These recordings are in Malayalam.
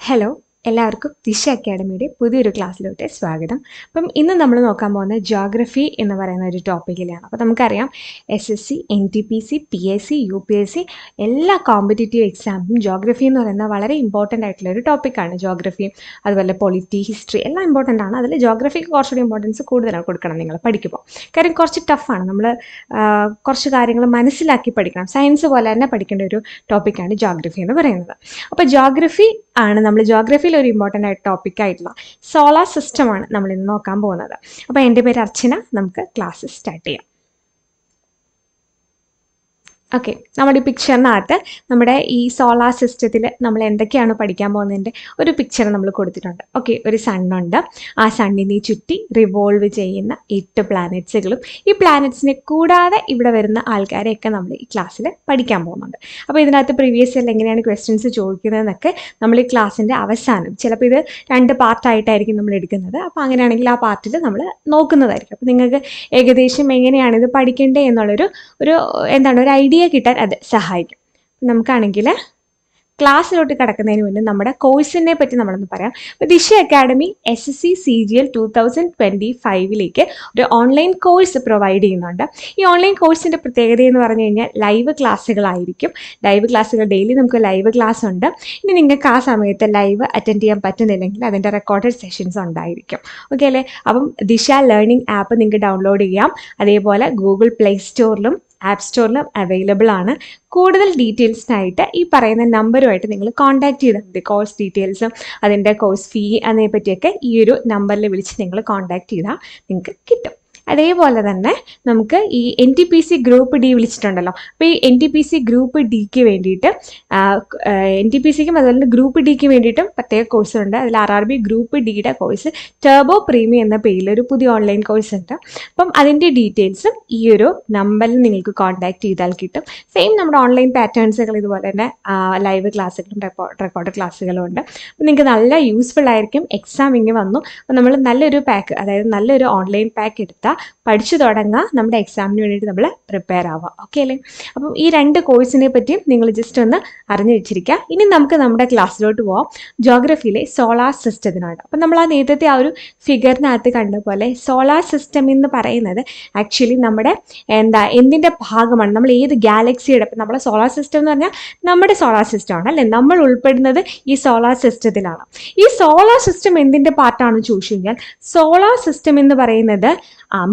ഹലോ, എല്ലാവർക്കും ദിശ അക്കാഡമിയുടെ പുതിയൊരു ക്ലാസ്സിലോട്ട് സ്വാഗതം. അപ്പം ഇന്ന് നമ്മൾ നോക്കാൻ പോകുന്ന ജോഗ്രഫി എന്ന് പറയുന്ന ഒരു ടോപ്പിക്കിലാണ്. അപ്പോൾ നമുക്കറിയാം SSC, NTPC, PSC, UPSC എല്ലാ കോമ്പറ്റേറ്റീവ് എക്സാമിനും ജോഗ്രഫി എന്ന് പറയുന്ന വളരെ ഇമ്പോർട്ടൻ്റ് ആയിട്ടുള്ള ഒരു ടോപ്പിക്കാണ്. ജോഗ്രഫിയും അതുപോലെ പൊളിറ്റി, ഹിസ്റ്ററി എല്ലാം ഇമ്പോർട്ടൻ്റ് ആണ്. അതിൽ ജോഗ്രഫിക്ക് കുറച്ചുകൂടി ഇമ്പോർട്ടൻസ് കൂടുതലാണ് കൊടുക്കണം നിങ്ങൾ പഠിക്കുമ്പോൾ. കാര്യം കുറച്ച് ടഫാണ്. നമ്മൾ കുറച്ച് കാര്യങ്ങൾ മനസ്സിലാക്കി പഠിക്കണം. സയൻസ് പോലെ തന്നെ പഠിക്കേണ്ട ഒരു ടോപ്പിക്കാണ് ജോഗ്രഫി എന്ന് പറയുന്നത്. അപ്പോൾ ജോഗ്രഫി ആണ് നമ്മൾ ജോഗ്രഫിയിൽ ഒരു ഇമ്പോർട്ടൻ്റ് ആയിട്ട് ടോപ്പിക്കായിട്ടുള്ള സോളാർ സിസ്റ്റമാണ് നമ്മൾ ഇന്ന് നോക്കാൻ പോകുന്നത്. അപ്പോൾ എൻ്റെ പേര് അർച്ചന. നമുക്ക് ക്ലാസ് സ്റ്റാർട്ട് ചെയ്യാം. ഓക്കെ, നമ്മുടെ ഈ പിക്ചറിനകത്ത് നമ്മുടെ ഈ സോളാർ സിസ്റ്റത്തിൽ നമ്മൾ എന്തൊക്കെയാണ് പഠിക്കാൻ പോകുന്നതിൻ്റെ ഒരു പിക്ചർ നമ്മൾ കൊടുത്തിട്ടുണ്ട്. ഓക്കെ, ഒരു സണ്ണുണ്ട്. ആ സണ്ണിനെ ചുറ്റി റിവോൾവ് ചെയ്യുന്ന 8 പ്ലാനറ്റ്സുകളും ഈ പ്ലാനറ്റ്സിനെ കൂടാതെ ഇവിടെ വരുന്ന ആൾക്കാരെയൊക്കെ നമ്മൾ ഈ ക്ലാസ്സിൽ പഠിക്കാൻ പോകുന്നുണ്ട്. അപ്പോൾ ഇതിനകത്ത് പ്രീവിയസ് ഇയറിൽ എങ്ങനെയാണ് ക്വസ്റ്റ്യൻസ് ചോദിക്കുന്നതെന്നൊക്കെ നമ്മൾ ഈ ക്ലാസ്സിൻ്റെ അവസാനം, ചിലപ്പോൾ ഇത് 2 പാർട്ടായിട്ടായിരിക്കും നമ്മൾ എടുക്കുന്നത്. അപ്പോൾ അങ്ങനെയാണെങ്കിൽ ആ പാർട്ടിൽ നമ്മൾ നോക്കുന്നതായിരിക്കും. അപ്പോൾ നിങ്ങൾക്ക് ഏകദേശം എങ്ങനെയാണ് ഇത് പഠിക്കേണ്ടത് എന്നുള്ളൊരു ഒരു ഐഡിയ കിട്ടാൻ അത് സഹായിക്കും. നമുക്കാണെങ്കിൽ ക്ലാസ്സിലോട്ട് കിടക്കുന്നതിന് മുന്നേ നമ്മുടെ കോഴ്സിനെ പറ്റി നമ്മളൊന്ന് പറയാം. ദിശ അക്കാഡമി SSC CGL 2025 ഒരു ഓൺലൈൻ കോഴ്സ് പ്രൊവൈഡ് ചെയ്യുന്നുണ്ട്. ഈ ഓൺലൈൻ കോഴ്സിൻ്റെ പ്രത്യേകത എന്ന് പറഞ്ഞു കഴിഞ്ഞാൽ ലൈവ് ക്ലാസ്സുകളായിരിക്കും. ലൈവ് ക്ലാസ്സുകൾ ഡെയിലി നമുക്ക് ലൈവ് ക്ലാസ് ഉണ്ട്. ഇനി നിങ്ങൾക്ക് ആ സമയത്ത് ലൈവ് അറ്റൻഡ് ചെയ്യാൻ പറ്റുന്നില്ലെങ്കിൽ അതിൻ്റെ റെക്കോർഡഡ് സെഷൻസ് ഉണ്ടായിരിക്കും. ഓക്കെ അല്ലേ? അപ്പം ദിശ ലേണിംഗ് ആപ്പ് നിങ്ങൾക്ക് ഡൗൺലോഡ് ചെയ്യാം. അതേപോലെ ഗൂഗിൾ പ്ലേ സ്റ്റോറിലും ആപ്പ് സ്റ്റോറിലും അവൈലബിൾ ആണ്. കൂടുതൽ ഡീറ്റെയിൽസിനായിട്ട് ഈ പറയുന്ന നമ്പറുമായിട്ട് നിങ്ങൾ കോൺടാക്ട് ചെയ്താൽ മതി. കോഴ്സ് ഡീറ്റെയിൽസും അതിൻ്റെ കോഴ്സ് ഫീ അതിനെ പറ്റിയൊക്കെ ഈ ഒരു നമ്പറിൽ വിളിച്ച് നിങ്ങൾ കോൺടാക്ട് ചെയ്താൽ നിങ്ങൾക്ക് കിട്ടും. അതേപോലെ തന്നെ നമുക്ക് ഈ NTPC ഗ്രൂപ്പ് D വിളിച്ചിട്ടുണ്ടല്ലോ. അപ്പോൾ ഈ NTPC ഗ്രൂപ്പ് Dക്ക് വേണ്ടിയിട്ട് NTPCക്കും അതുപോലെ ഗ്രൂപ്പ് Dക്ക് വേണ്ടിയിട്ടും പ്രത്യേക കോഴ്സുണ്ട്. അതിൽ RRB ഗ്രൂപ്പ് Dയുടെ കോഴ്സ് ടർബോ പ്രീമിയം എന്ന പേരിൽ ഒരു പുതിയ ഓൺലൈൻ കോഴ്സ് ഉണ്ട്. അപ്പം അതിൻ്റെ ഡീറ്റെയിൽസും ഈ ഒരു നമ്പറിൽ നിങ്ങൾക്ക് കോൺടാക്ട് ചെയ്താൽ കിട്ടും. സെയിം നമ്മുടെ ഓൺലൈൻ പാറ്റേൺസുകൾ ഇതുപോലെ തന്നെ ലൈവ് ക്ലാസ്സുകളും റെക്കോർഡ് ക്ലാസ്സുകളും ഉണ്ട്. അപ്പം നിങ്ങൾക്ക് നല്ല യൂസ്ഫുൾ ആയിരിക്കും. എക്സാം ഇങ്ങനെ വന്നു. അപ്പോൾ നമ്മൾ നല്ലൊരു പാക്ക്, അതായത് നല്ലൊരു ഓൺലൈൻ പാക്ക് എടുത്താൽ പഠിച്ചു തുടങ്ങുക. നമ്മുടെ എക്സാമിന് വേണ്ടിയിട്ട് നമ്മൾ പ്രിപ്പയർ ആവുക. ഓക്കെ അല്ലേ? അപ്പം ഈ 2 കോഴ്സിനെ പറ്റിയും നിങ്ങൾ ജസ്റ്റ് ഒന്ന് അറിഞ്ഞു വെച്ചിരിക്കുക. ഇനി നമുക്ക് നമ്മുടെ ക്ലാസ്സിലോട്ട് പോവാം. ജോഗ്രഫിയിലെ സോളാർ സിസ്റ്റത്തിനാണ്. അപ്പം നമ്മൾ ആ നേരത്തെ ആ ഒരു ഫിഗറിനകത്ത് കണ്ട പോലെ സോളാർ സിസ്റ്റം എന്ന് പറയുന്നത് ആക്ച്വലി നമ്മുടെ എന്തിൻ്റെ ഭാഗമാണ്, നമ്മൾ ഏത് ഗാലക്സിയുടെ, ഇപ്പം നമ്മുടെ സോളാർ സിസ്റ്റം എന്ന് പറഞ്ഞാൽ നമ്മുടെ സോളാർ സിസ്റ്റമാണ് അല്ലേ? നമ്മൾ ഉൾപ്പെടുന്നത് ഈ സോളാർ സിസ്റ്റത്തിലാണ്. ഈ സോളാർ സിസ്റ്റം എന്തിൻ്റെ പാർട്ടാണെന്ന് ചോദിച്ചു കഴിഞ്ഞാൽ സോളാർ സിസ്റ്റം എന്ന് പറയുന്നത്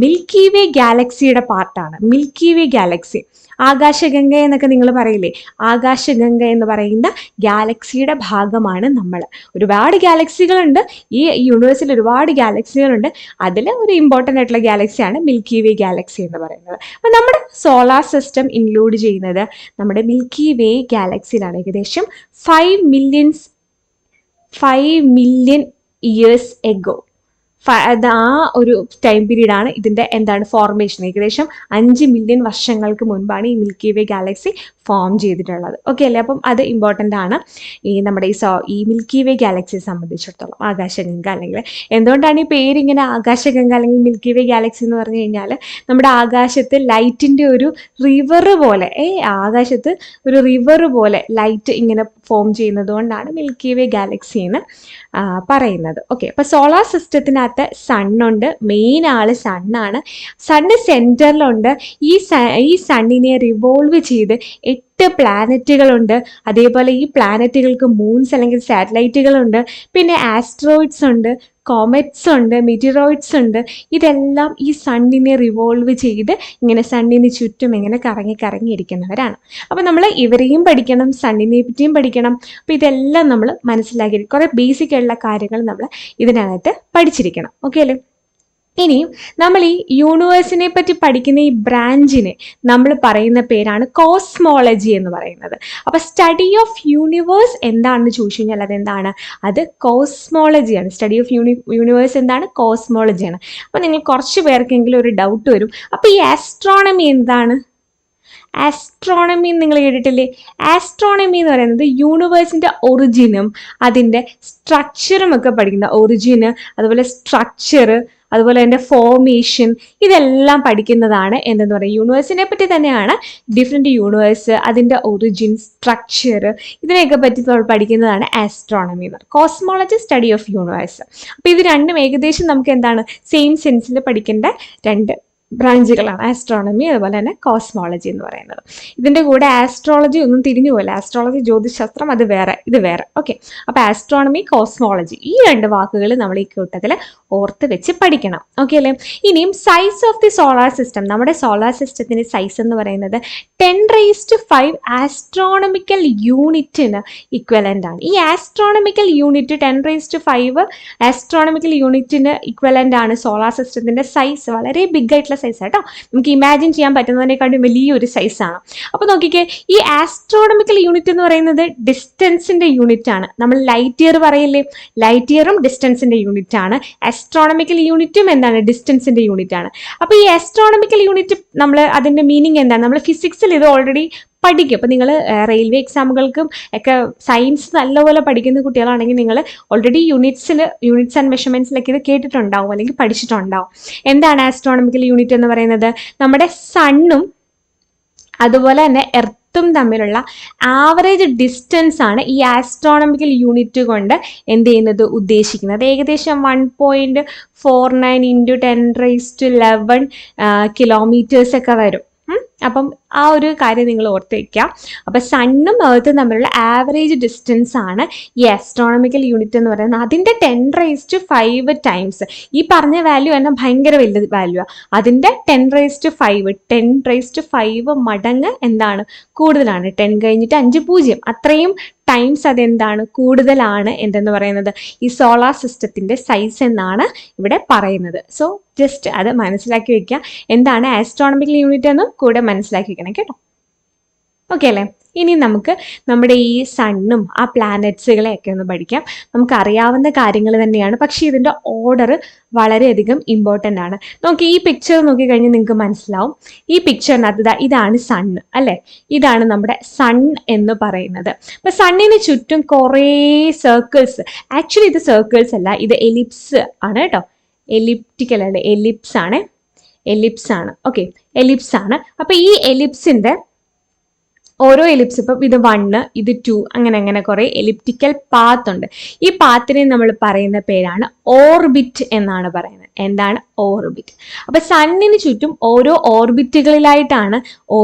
മിൽക്കി വേ ഗാലക്സിയുടെ പാർട്ടാണ്. മിൽക്കി വേ ഗാലക്സി, ആകാശഗംഗ എന്നൊക്കെ നിങ്ങൾ പറയില്ലേ, ആകാശഗംഗ എന്ന് പറയുന്ന ഗാലക്സിയുടെ ഭാഗമാണ് നമ്മൾ. ഒരുപാട് ഗാലക്സികളുണ്ട് ഈ യൂണിവേഴ്സിൽ, ഒരുപാട് ഗാലക്സികളുണ്ട്. അതിൽ ഒരു ഇമ്പോർട്ടൻ്റ് ആയിട്ടുള്ള ഗാലക്സിയാണ് മിൽക്കി വേ ഗാലക്സി എന്ന് പറയുന്നത്. അപ്പം നമ്മുടെ സോളാർ സിസ്റ്റം ഇൻക്ലൂഡ് ചെയ്യുന്നത് നമ്മുടെ മിൽക്കി വേ ഗാലക്സിയിലാണ്. ഏകദേശം 5 മില്യൺ ഇയേഴ്സ് എഗോ ആ ഒരു ടൈം പീരീഡാണ് ഇതിൻ്റെ ഫോർമേഷൻ. ഏകദേശം 5 മില്യൺ വർഷങ്ങൾക്ക് മുൻപാണ് ഈ മിൽക്കി വേ ഗാലക്സി ഫോം ചെയ്തിട്ടുള്ളത്. ഓക്കെ അല്ലേ? അപ്പം അത് ഇമ്പോർട്ടൻ്റ് ആണ് ഈ നമ്മുടെ ഈ മിൽക്കി വേ ഗാലക്സിയെ സംബന്ധിച്ചിടത്തോളം. ആകാശഗംഗ, അല്ലെങ്കിൽ എന്തുകൊണ്ടാണ് ഈ പേരിങ്ങനെ ആകാശഗംഗ അല്ലെങ്കിൽ മിൽക്കി വേ ഗാലക്സി എന്ന് പറഞ്ഞു കഴിഞ്ഞാൽ നമ്മുടെ ആകാശത്ത് ലൈറ്റിൻ്റെ ഒരു റിവർ പോലെ, ആകാശത്ത് ഒരു റിവർ പോലെ ലൈറ്റ് ഇങ്ങനെ ഫോം ചെയ്യുന്നത് കൊണ്ടാണ് മിൽക്കി വേ ഗാലക്സി എന്ന് പറയുന്നത്. ഓക്കെ, അപ്പോൾ സോളാർ സിസ്റ്റത്തിനകത്ത് സണ്ണുണ്ട്. മെയിൻ ആള് സണ്ണാണ്. സണ്ണ് സെൻറ്ററിലുണ്ട്. ഈ സണ്ണിനെ റിവോൾവ് ചെയ്ത് 8 പ്ലാനറ്റുകളുണ്ട്. അതേപോലെ ഈ പ്ലാനറ്റുകൾക്ക് മൂൺസ് അല്ലെങ്കിൽ സാറ്റലൈറ്റുകളുണ്ട്. പിന്നെ ആസ്ട്രോയിഡ്സ് ഉണ്ട്, കോമറ്റ്സ് ഉണ്ട്, മെറ്റീറോയിഡ്സ് ഉണ്ട്. ഇതെല്ലാം ഈ സണ്ണിനെ റിവോൾവ് ചെയ്ത് ഇങ്ങനെ സണ്ണിന് ചുറ്റും ഇങ്ങനെ കറങ്ങിയിരിക്കുന്നവരാണ്. അപ്പോൾ നമ്മൾ ഇവരെയും പഠിക്കണം, സണ്ണിനെ പറ്റിയും പഠിക്കണം. അപ്പോൾ ഇതെല്ലാം നമ്മൾ മനസ്സിലാക്കി കുറേ ബേസിക് ആയിട്ടുള്ള കാര്യങ്ങൾ നമ്മൾ ഇതിനകത്ത് പഠിച്ചിരിക്കണം. ഓക്കെ അല്ലേ? ഇനി നമ്മൾ ഈ യൂണിവേഴ്സിനെ പറ്റി പഠിക്കുന്ന ഈ ബ്രാഞ്ചിനെ നമ്മൾ പറയുന്ന പേരാണ് കോസ്മോളജി എന്ന് പറയുന്നത്. അപ്പോൾ സ്റ്റഡി ഓഫ് യൂണിവേഴ്സ് എന്താണെന്ന് ചോദിച്ചു കഴിഞ്ഞാൽ അതെന്താണ്? അത് കോസ്മോളജിയാണ്. സ്റ്റഡി ഓഫ് യൂണിവേഴ്സ് എന്താണ്? കോസ്മോളജിയാണ്. അപ്പോൾ നിങ്ങൾ കുറച്ച് പേർക്കെങ്കിലും ഒരു ഡൗട്ട് വരും, അപ്പോൾ ഈ ആസ്ട്രോണമി എന്താണ്? ആസ്ട്രോണമി നിങ്ങൾ കേട്ടിട്ടില്ലേ? ആസ്ട്രോണമി എന്ന് പറയുന്നത് യൂണിവേഴ്സിൻ്റെ ഒറിജിനും അതിൻ്റെ സ്ട്രക്ചറും ഒക്കെ പഠിക്കുന്ന, ഒറിജിന് അതുപോലെ സ്ട്രക്ചർ അതുപോലെ അതിൻ്റെ ഫോർമേഷൻ, ഇതെല്ലാം പഠിക്കുന്നതാണ് എന്തെന്ന് പറയുക, യൂണിവേഴ്സിനെ പറ്റി തന്നെയാണ്. ഡിഫറെൻറ്റ് യൂണിവേഴ്സ്, അതിൻ്റെ ഒറിജിൻ, സ്ട്രക്ചർ, ഇതിനെയൊക്കെ പറ്റി പഠിക്കുന്നതാണ് ആസ്ട്രോണമി എന്ന് പറയുന്നത്. Cosmology, study of universe. അപ്പോൾ ഇത് രണ്ടും ഏകദേശം നമുക്ക് എന്താണ് സെയിം സെൻസിൽ പഠിക്കേണ്ട രണ്ട് ബ്രാഞ്ചുകളാണ്, ആസ്ട്രോണമി അതുപോലെ തന്നെ കോസ്മോളജി എന്ന് പറയുന്നത്. ഇതിൻ്റെ കൂടെ ആസ്ട്രോളജി ഒന്നും തിരിഞ്ഞു പോകില്ല. ആസ്ട്രോളജി ജ്യോതിശാസ്ത്രം, അത് വേറെ, ഇത് വേറെ. ഓക്കെ, അപ്പോൾ ആസ്ട്രോണമി, കോസ്മോളജി, ഈ രണ്ട് വാക്കുകൾ നമ്മൾ ഈ കൂട്ടത്തിൽ ഓർത്ത് വെച്ച് പഠിക്കണം. ഓക്കെ അല്ലേ? ഇനിയും size of the solar system, നമ്മുടെ സോളാർ സിസ്റ്റത്തിൻ്റെ സൈസ് എന്ന് പറയുന്നത് 10⁵ ആസ്ട്രോണമിക്കൽ യൂണിറ്റിന് ഇക്വലൻ്റ് ആണ്. ഈ ആസ്ട്രോണമിക്കൽ യൂണിറ്റ് 10⁵ ആസ്ട്രോണമിക്കൽ യൂണിറ്റിന് ഇക്വലൻ്റ് ആണ് സോളാർ സിസ്റ്റത്തിൻ്റെ സൈസ്. വളരെ ബിഗ് ആയിട്ടുള്ള സൈസ് ആട്ടോ, നമുക്ക് ഇമാജിൻ ചെയ്യാൻ പറ്റുന്നതിനേക്കാളും വലിയൊരു സൈസാണ്. അപ്പോൾ നോക്കിക്കേ, ഈ ആസ്ട്രോണമിക്കൽ യൂണിറ്റ് എന്ന് പറയുന്നത് ഡിസ്റ്റൻസിൻ്റെ യൂണിറ്റ് ആണ്. നമ്മൾ ലൈറ്റ് ഇയർ പറയില്ലേ, ലൈറ്റ് ഇയറും ഡിസ്റ്റൻസിൻ്റെ യൂണിറ്റ് ആണ്. ആസ്ട്രോണമിക്കൽ യൂണിറ്റും എന്താണ്, ഡിസ്റ്റൻസിൻ്റെ യൂണിറ്റ് ആണ്. അപ്പോൾ ഈ ആസ്ട്രോണമിക്കൽ യൂണിറ്റ് നമ്മൾ അതിൻ്റെ മീനിങ് എന്താണ്, നമ്മൾ ഫിസിക്സിൽ ഇത് ഓൾറെഡി പഠിക്കും. അപ്പോൾ നിങ്ങൾ റെയിൽവേ എക്സാമുകൾക്കും ഒക്കെ സയൻസ് നല്ലപോലെ പഠിക്കുന്ന കുട്ടികളാണെങ്കിൽ നിങ്ങൾ ഓൾറെഡി യൂണിറ്റ്സ് ആൻഡ് മെഷർമെൻറ്റ്സിലൊക്കെ ഇത് കേട്ടിട്ടുണ്ടാവും അല്ലെങ്കിൽ പഠിച്ചിട്ടുണ്ടാവും. എന്താണ് ആസ്ട്രോണമിക്കൽ യൂണിറ്റ് എന്ന് പറയുന്നത്? നമ്മുടെ സണ്ണും അതുപോലെ തന്നെ എർത്തും തമ്മിലുള്ള ആവറേജ് ഡിസ്റ്റൻസ് ആണ് ഈ ആസ്ട്രോണമിക്കൽ യൂണിറ്റ് കൊണ്ട് എന്ത് ചെയ്യുന്നത്, ഉദ്ദേശിക്കുന്നത്. ഏകദേശം 1.49 × 10⁻11 കിലോമീറ്റേഴ്സ് ഒക്കെ വരും. അപ്പം ആ ഒരു കാര്യം നിങ്ങൾ ഓർത്ത് വയ്ക്കുക. അപ്പം സണ്ണും എർത്തും തമ്മിലുള്ള ആവറേജ് ഡിസ്റ്റൻസ് ആണ് ഈ ആസ്ട്രോണമിക്കൽ യൂണിറ്റ് എന്ന് പറയുന്നത്. അതിൻ്റെ 10⁵ ടൈംസ്, ഈ പറഞ്ഞ വാല്യൂ തന്നെ ഭയങ്കര വലിയ വാല്യൂ ആണ്. അതിൻ്റെ 10⁵ മടങ്ങ് എന്താണ്, കൂടുതലാണ്. 10 കഴിഞ്ഞിട്ട് 5 0 അത്രയും ടൈംസ് അതെന്താണ്, കൂടുതലാണ് എന്തെന്ന് പറയുന്നത് ഈ സോളാർ സിസ്റ്റത്തിൻ്റെ സൈസ് എന്നാണ് ഇവിടെ പറയുന്നത്. സോ ജസ്റ്റ് അത് മനസ്സിലാക്കി വെക്കുക. എന്താണ് ആസ്ട്രോണമിക്കൽ യൂണിറ്റ് എന്നും കൂടെ മനസ്സിലാക്കി വെക്കണം കേട്ടോ. ഓക്കെ അല്ലേ? ഇനി നമുക്ക് നമ്മുടെ ഈ സണ്ണും ആ പ്ലാനറ്റ്സുകളെയൊക്കെ ഒന്ന് പഠിക്കാം. നമുക്കറിയാവുന്ന കാര്യങ്ങൾ തന്നെയാണ്, പക്ഷേ ഇതിൻ്റെ ഓർഡർ വളരെയധികം ഇമ്പോർട്ടൻ്റ് ആണ്. നോക്കി, ഈ പിക്ചർ നോക്കിക്കഴിഞ്ഞാൽ നിങ്ങൾക്ക് മനസ്സിലാവും. ഈ പിക്ചറിനകത്ത് ഇതാണ് സണ്ണ് അല്ലേ, ഇതാണ് നമ്മുടെ സൺ എന്ന് പറയുന്നത്. അപ്പം സണ്ണിന് ചുറ്റും കുറേ സർക്കിൾസ്, ആക്ച്വലി ഇത് സർക്കിൾസ് അല്ല, ഇത് എലിപ്സ് ആണ് കേട്ടോ. എലിപ്റ്റിക്കൽ അല്ലേ, എലിപ്സ് ആണ്. ഓക്കെ, എലിപ്സ് ആണ്. അപ്പം ഈ എലിപ്സിൻ്റെ ഓരോ എലിപ്സ്, ഇപ്പം ഇത് 1, ഇത് 2, അങ്ങനെ കുറേ എലിപ്റ്റിക്കൽ പാത്ത് ഉണ്ട്. ഈ പാത്തിനെ നമ്മൾ പറയുന്ന പേരാണ് ഓർബിറ്റ് എന്നാണ് പറയുന്നത്. എന്താണ് ഓർബിറ്റ്? അപ്പം സണ്ണിന് ചുറ്റും ഓരോ ഓർബിറ്റുകളിലായിട്ടാണ്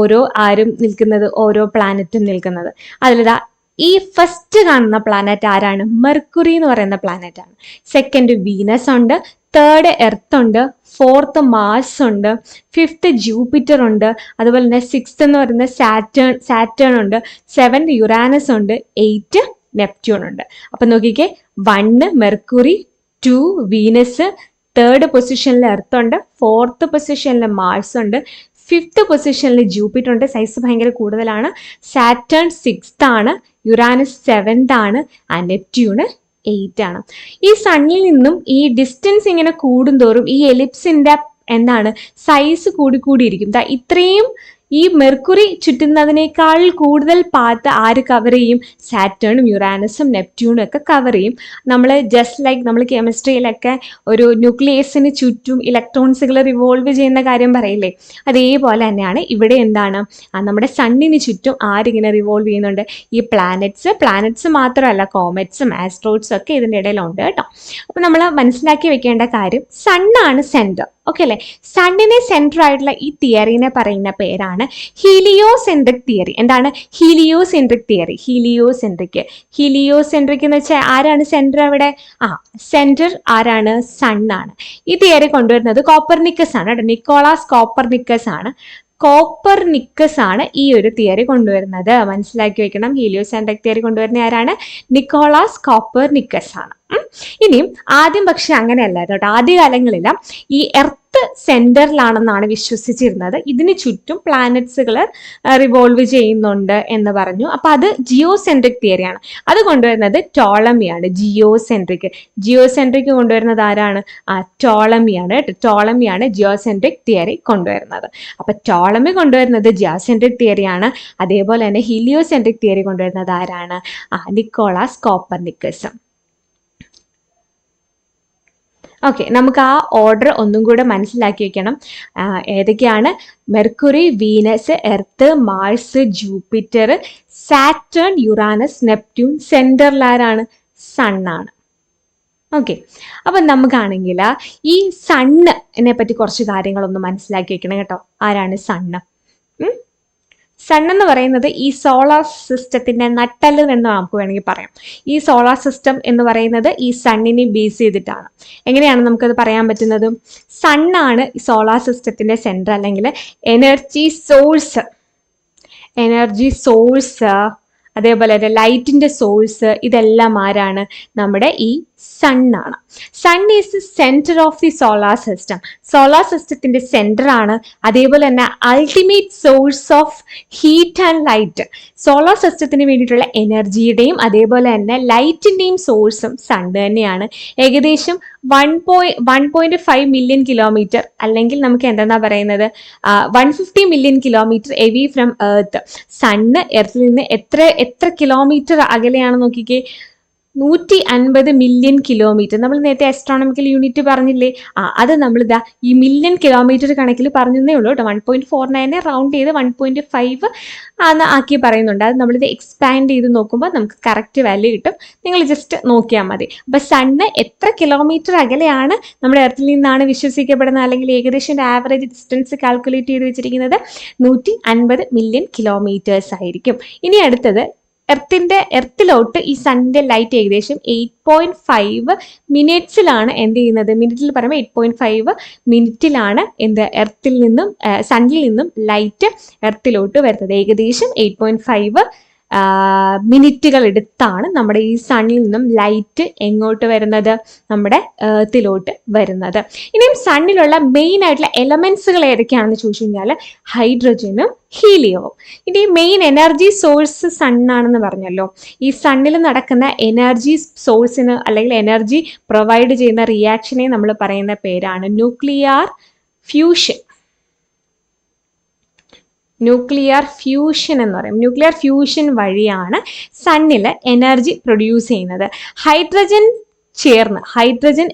ആരും നിൽക്കുന്നത്, ഓരോ പ്ലാനറ്റും നിൽക്കുന്നത്. അതിലിതാ ഈ ഫസ്റ്റ് കാണുന്ന പ്ലാനറ്റ് ആരാണ്? മെർക്കുറി എന്ന് പറയുന്ന പ്ലാനറ്റ് ആണ്. സെക്കൻഡ് വീനസ് ഉണ്ട്, തേർഡ് എർത്ത് ഉണ്ട്, ഫോർത്ത് മാർസ് ഉണ്ട്, ഫിഫ്ത്ത് ജൂപ്പിറ്റർ ഉണ്ട്, അതുപോലെ തന്നെ 6th എന്ന് പറയുന്ന സാറ്റേൺ ഉണ്ട്, 7th യുറാനസ് ഉണ്ട്, 8 നെപ്റ്റ്യൂൺ ഉണ്ട്. അപ്പം നോക്കിക്കേ, 1 മെർക്കുറി, 2 വീനസ്, 3rd പൊസിഷനിൽ എർത്ത് ഉണ്ട്, 4th പൊസിഷനിൽ മാർസ് ഉണ്ട്, 5th പൊസിഷനിൽ ജൂപ്പിറ്റർ ഉണ്ട്, സൈസ് ഭയങ്കര കൂടുതലാണ്, സാറ്റേൺ 6th ആണ്, യുറാനസ് 7th ആണ്, നെപ്റ്റ്യൂൺ 8 ആണ്. ഈ സണ്ണിൽ നിന്നും ഈ ഡിസ്റ്റൻസ് ഇങ്ങനെ കൂടുന്തോറും ഈ എലിപ്സിന്റെ എന്താണ് സൈസ് കൂടിയിരിക്കും. ഇത്രയും ഈ മെർക്കുറി ചുറ്റുന്നതിനേക്കാൾ കൂടുതൽ പാത്ത് ആര് കവർ ചെയ്യും? സാറ്റേണും യുറാനസും നെപ്റ്റ്യൂണും ഒക്കെ കവർ ചെയ്യും. നമ്മൾ ജസ്റ്റ് ലൈക്ക് നമ്മൾ കെമിസ്ട്രിയിലൊക്കെ ഒരു ന്യൂക്ലിയസിന് ചുറ്റും ഇലക്ട്രോൺസുകൾ റിവോൾവ് ചെയ്യുന്ന കാര്യം പറയില്ലേ, അതേപോലെ തന്നെയാണ് ഇവിടെ എന്താണ് നമ്മുടെ സണ്ണിന് ചുറ്റും ആരിങ്ങനെ റിവോൾവ് ചെയ്യുന്നുണ്ട്? ഈ പ്ലാനറ്റ്സ് മാത്രമല്ല, കോമറ്റ്സും ആസ്ട്രോയിഡ്സും ഒക്കെ ഇതിൻ്റെ ഇടയിലുണ്ട് കേട്ടോ. അപ്പം നമ്മൾ മനസ്സിലാക്കി വെക്കേണ്ട കാര്യം, സണ്ണാണ് സെൻറ്റർ. ഓക്കെ അല്ലേ? സണ്ണിനെ സെൻറ്റർ ആയിട്ടുള്ള ഈ തിയറിനെ പറയുന്ന പേരാണ് ഹീലിയോസെൻട്രിക് തിയറി. എന്താണ് ഹീലിയോസെൻട്രിക് തിയറി? ഹീലിയോസെൻട്രിക് എന്ന് വെച്ചാൽ ആരാണ് സെൻറ്റർ അവിടെ? സെൻറ്റർ ആരാണ്? സണ്ണാണ്. ഈ തിയറി കൊണ്ടുവരുന്നത് കോപ്പർനിക്കസ് ആണ് കേട്ടോ. നിക്കോളാസ് കോപ്പർനിക്കസ് ആണ് ഈ ഒരു തിയറി കൊണ്ടുവരുന്നത്. മനസ്സിലാക്കി വെക്കണം. ഹീലിയോസെൻട്രിക് തിയറി കൊണ്ടുവരുന്ന ആരാണ്? നിക്കോളാസ് കോപ്പർനിക്കസ് ആണ്. ഇനിയും ആദ്യം പക്ഷെ അങ്ങനെയല്ലായിരുന്നു കേട്ടോ. ആദ്യകാലങ്ങളിൽ ഈ എർത്ത് സെന്ററിലാണെന്നാണ് വിശ്വസിച്ചിരുന്നത്. ഇതിന് ചുറ്റും പ്ലാനറ്റ്സുകൾ റിവോൾവ് ചെയ്യുന്നുണ്ട് എന്ന് പറഞ്ഞു. അപ്പൊ അത് ജിയോസെൻട്രിക് തിയറിയാണ്. അത് കൊണ്ടുവരുന്നത് ടോളമിയാണ്. ജിയോസെൻട്രിക് കൊണ്ടുവരുന്നത് ആരാണ്? ടോളമിയാണ് കേട്ടോ. ടോളമിയാണ് ജിയോസെൻട്രിക് തിയറി കൊണ്ടുവരുന്നത്. അപ്പൊ ടോളമി കൊണ്ടുവരുന്നത് ജിയോസെൻട്രിക് തിയറിയാണ്. അതേപോലെ തന്നെ ഹീലിയോസെൻട്രിക് തിയറി കൊണ്ടുവരുന്നത് ആരാണ്? Nicholas Copernicus. ഓക്കെ, നമുക്ക് ആ ഓർഡർ ഒന്നും കൂടെ മനസ്സിലാക്കി വെക്കണം. ഏതൊക്കെയാണ്? Mercury, Venus, Earth, Mars, Jupiter, Saturn, Uranus, Neptune. സെന്ററിൽ ആരാണ്? സണ്ണാണ്. ഓക്കെ, അപ്പം നമുക്കാണെങ്കിൽ ഈ സണ്ണിനെ പറ്റി കുറച്ച് കാര്യങ്ങളൊന്ന് മനസ്സിലാക്കി വെക്കണം കേട്ടോ. ആരാണ് സണ്ണ്? സൺ എന്ന് പറയുന്നത് ഈ സോളാർ സിസ്റ്റത്തിന്റെ നട്ടെല്ല് എന്ന് നമുക്ക് വേണമെങ്കിൽ പറയാം. ഈ സോളാർ സിസ്റ്റം എന്ന് പറയുന്നത് ഈ സണ്ണിനെ ബേസ് ചെയ്തിട്ടാണ്. എങ്ങനെയാണ് നമുക്കത് പറയാൻ പറ്റുന്നത്? സണ്ണാണ് ഈ സോളാർ സിസ്റ്റത്തിന്റെ സെന്റർ, അല്ലെങ്കിൽ എനർജി സോഴ്സ്. അതേപോലെ തന്നെ ലൈറ്റിന്റെ സോഴ്സ്, ഇതെല്ലാം ആരാണ്? നമ്മുടെ ഈ സണ്ണാണ്. Sun is the centre of the solar system. Solar സിസ്റ്റത്തിന്റെ സെന്റർ ആണ്. അതേപോലെ തന്നെ ultimate source of heat and light. Solar സിസ്റ്റത്തിന് വേണ്ടിയിട്ടുള്ള എനർജിയുടെയും അതേപോലെ തന്നെ ലൈറ്റിന്റെയും സോഴ്സും സൺ തന്നെയാണ്. ഏകദേശം 1.5 മില്യൺ കിലോമീറ്റർ, അല്ലെങ്കിൽ നമുക്ക് എന്താ പറയുന്നത് 150 million kilometre away from earth. Sun എർത്തിൽ നിന്ന് എത്ര കിലോമീറ്റർ അകലെയാണ് നോക്കിക്കേ? 150 മില്യൺ കിലോമീറ്റർ. നമ്മൾ നേരത്തെ ആസ്ട്രോണമിക്കൽ യൂണിറ്റ് പറഞ്ഞില്ലേ? അത് നമ്മളിതാ ഈ മില്യൺ കിലോമീറ്റർ കണക്കിൽ പറഞ്ഞതേ ഉള്ളൂ കേട്ടോ. 1.49 റൗണ്ട് ചെയ്ത് 1.5 ആക്കി പറയുന്നുണ്ട്. അത് നമ്മളിത് എക്സ്പാൻഡ് ചെയ്ത് നോക്കുമ്പോൾ നമുക്ക് കറക്റ്റ് വാല്യൂ കിട്ടും. നിങ്ങൾ ജസ്റ്റ് നോക്കിയാൽ മതി. അപ്പം സണ്ണ് എത്ര കിലോമീറ്റർ അകലെയാണ് നമ്മുടെ എർത്തിൽ നിന്നാണ് വിശ്വസിക്കപ്പെടുന്നത്, അല്ലെങ്കിൽ ഏകദേശം ആവറേജ് ഡിസ്റ്റൻസ് കാൽക്കുലേറ്റ് ചെയ്ത് വെച്ചിരിക്കുന്നത് 150 മില്യൺ കിലോമീറ്റേഴ്സ് ആയിരിക്കും. ഇനി അടുത്തത് എർത്തിലോട്ട് ഈ സണ്ണിന്റെ ലൈറ്റ് ഏകദേശം 8.5 മിനിറ്റ്സിലാണ് എന്ത് ചെയ്യുന്നത്? മിനിറ്റിൽ പറയുമ്പോൾ 8.5 മിനിറ്റിലാണ് സണ്ണിൽ നിന്നും ലൈറ്റ് എർത്തിലോട്ട് വരുന്നത്. ഏകദേശം 8.5 മിനിറ്റുകൾ എടുത്താണ് നമ്മുടെ ഈ സണ്ണിൽ നിന്നും ലൈറ്റ് എങ്ങോട്ട് വരുന്നത്? നമ്മുടെ എർത്തിലോട്ട് വരുന്നത്. ഇനിയും സണ്ണിലുള്ള മെയിൻ ആയിട്ടുള്ള എലമെന്റ്സുകൾ ഏതൊക്കെയാണെന്ന് ചോദിച്ചു കഴിഞ്ഞാൽ ഹൈഡ്രജനും ഹീലിയവും. ഇനി മെയിൻ എനർജി സോഴ്സ് സണ്ണാണെന്ന് പറഞ്ഞല്ലോ. ഈ സണ്ണിൽ നടക്കുന്ന എനർജി സോഴ്സിന് അല്ലെങ്കിൽ എനർജി പ്രൊവൈഡ് ചെയ്യുന്ന റിയാക്ഷനെ നമ്മൾ പറയുന്ന പേരാണ് ന്യൂക്ലിയർ ഫ്യൂഷൻ. ന്യൂക്ലിയർ ഫ്യൂഷൻ എന്ന് പറയും. ന്യൂക്ലിയർ ഫ്യൂഷൻ വഴിയാണ് സണ്ണിൽ എനർജി പ്രൊഡ്യൂസ് ചെയ്യുന്നത്. ഹൈഡ്രജൻ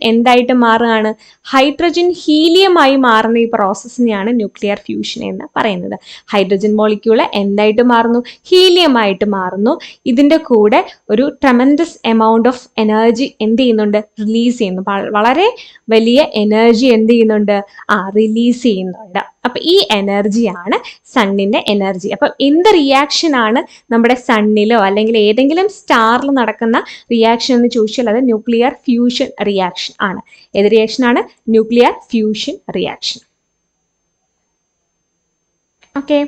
എന്തായിട്ട് മാറുകയാണ്? ഹൈഡ്രജൻ ഹീലിയമായി മാറുന്ന ഈ പ്രോസസ്സിനെയാണ് ന്യൂക്ലിയർ ഫ്യൂഷൻ എന്ന് പറയുന്നത്. ഹൈഡ്രജൻ മോളിക്യൂള് എന്തായിട്ട് മാറുന്നു? ഹീലിയമായിട്ട് മാറുന്നു. ഇതിൻ്റെ കൂടെ ഒരു ട്രമൻഡസ് എമൗണ്ട് ഓഫ് എനർജി എന്ത് ചെയ്യുന്നുണ്ട്? റിലീസ് ചെയ്യുന്നു. വളരെ വലിയ എനർജി എന്ത് ചെയ്യുന്നുണ്ട്? റിലീസ് ചെയ്യുന്നുണ്ട്. അപ്പൊ ഈ എനർജിയാണ് സണ്ണിന്റെ എനർജി. അപ്പൊ എന്ത് റിയാക്ഷൻ ആണ് നമ്മുടെ സണ്ണിലോ അല്ലെങ്കിൽ ഏതെങ്കിലും സ്റ്റാറിൽ നടക്കുന്ന റിയാക്ഷൻ എന്ന് ചോദിച്ചാൽ അത് ന്യൂക്ലിയർ ഫ്യൂഷൻ റിയാക്ഷൻ ആണ്. ഏത് റിയാക്ഷൻ ആണ്? Nuclear fusion reaction. ഓക്കെ,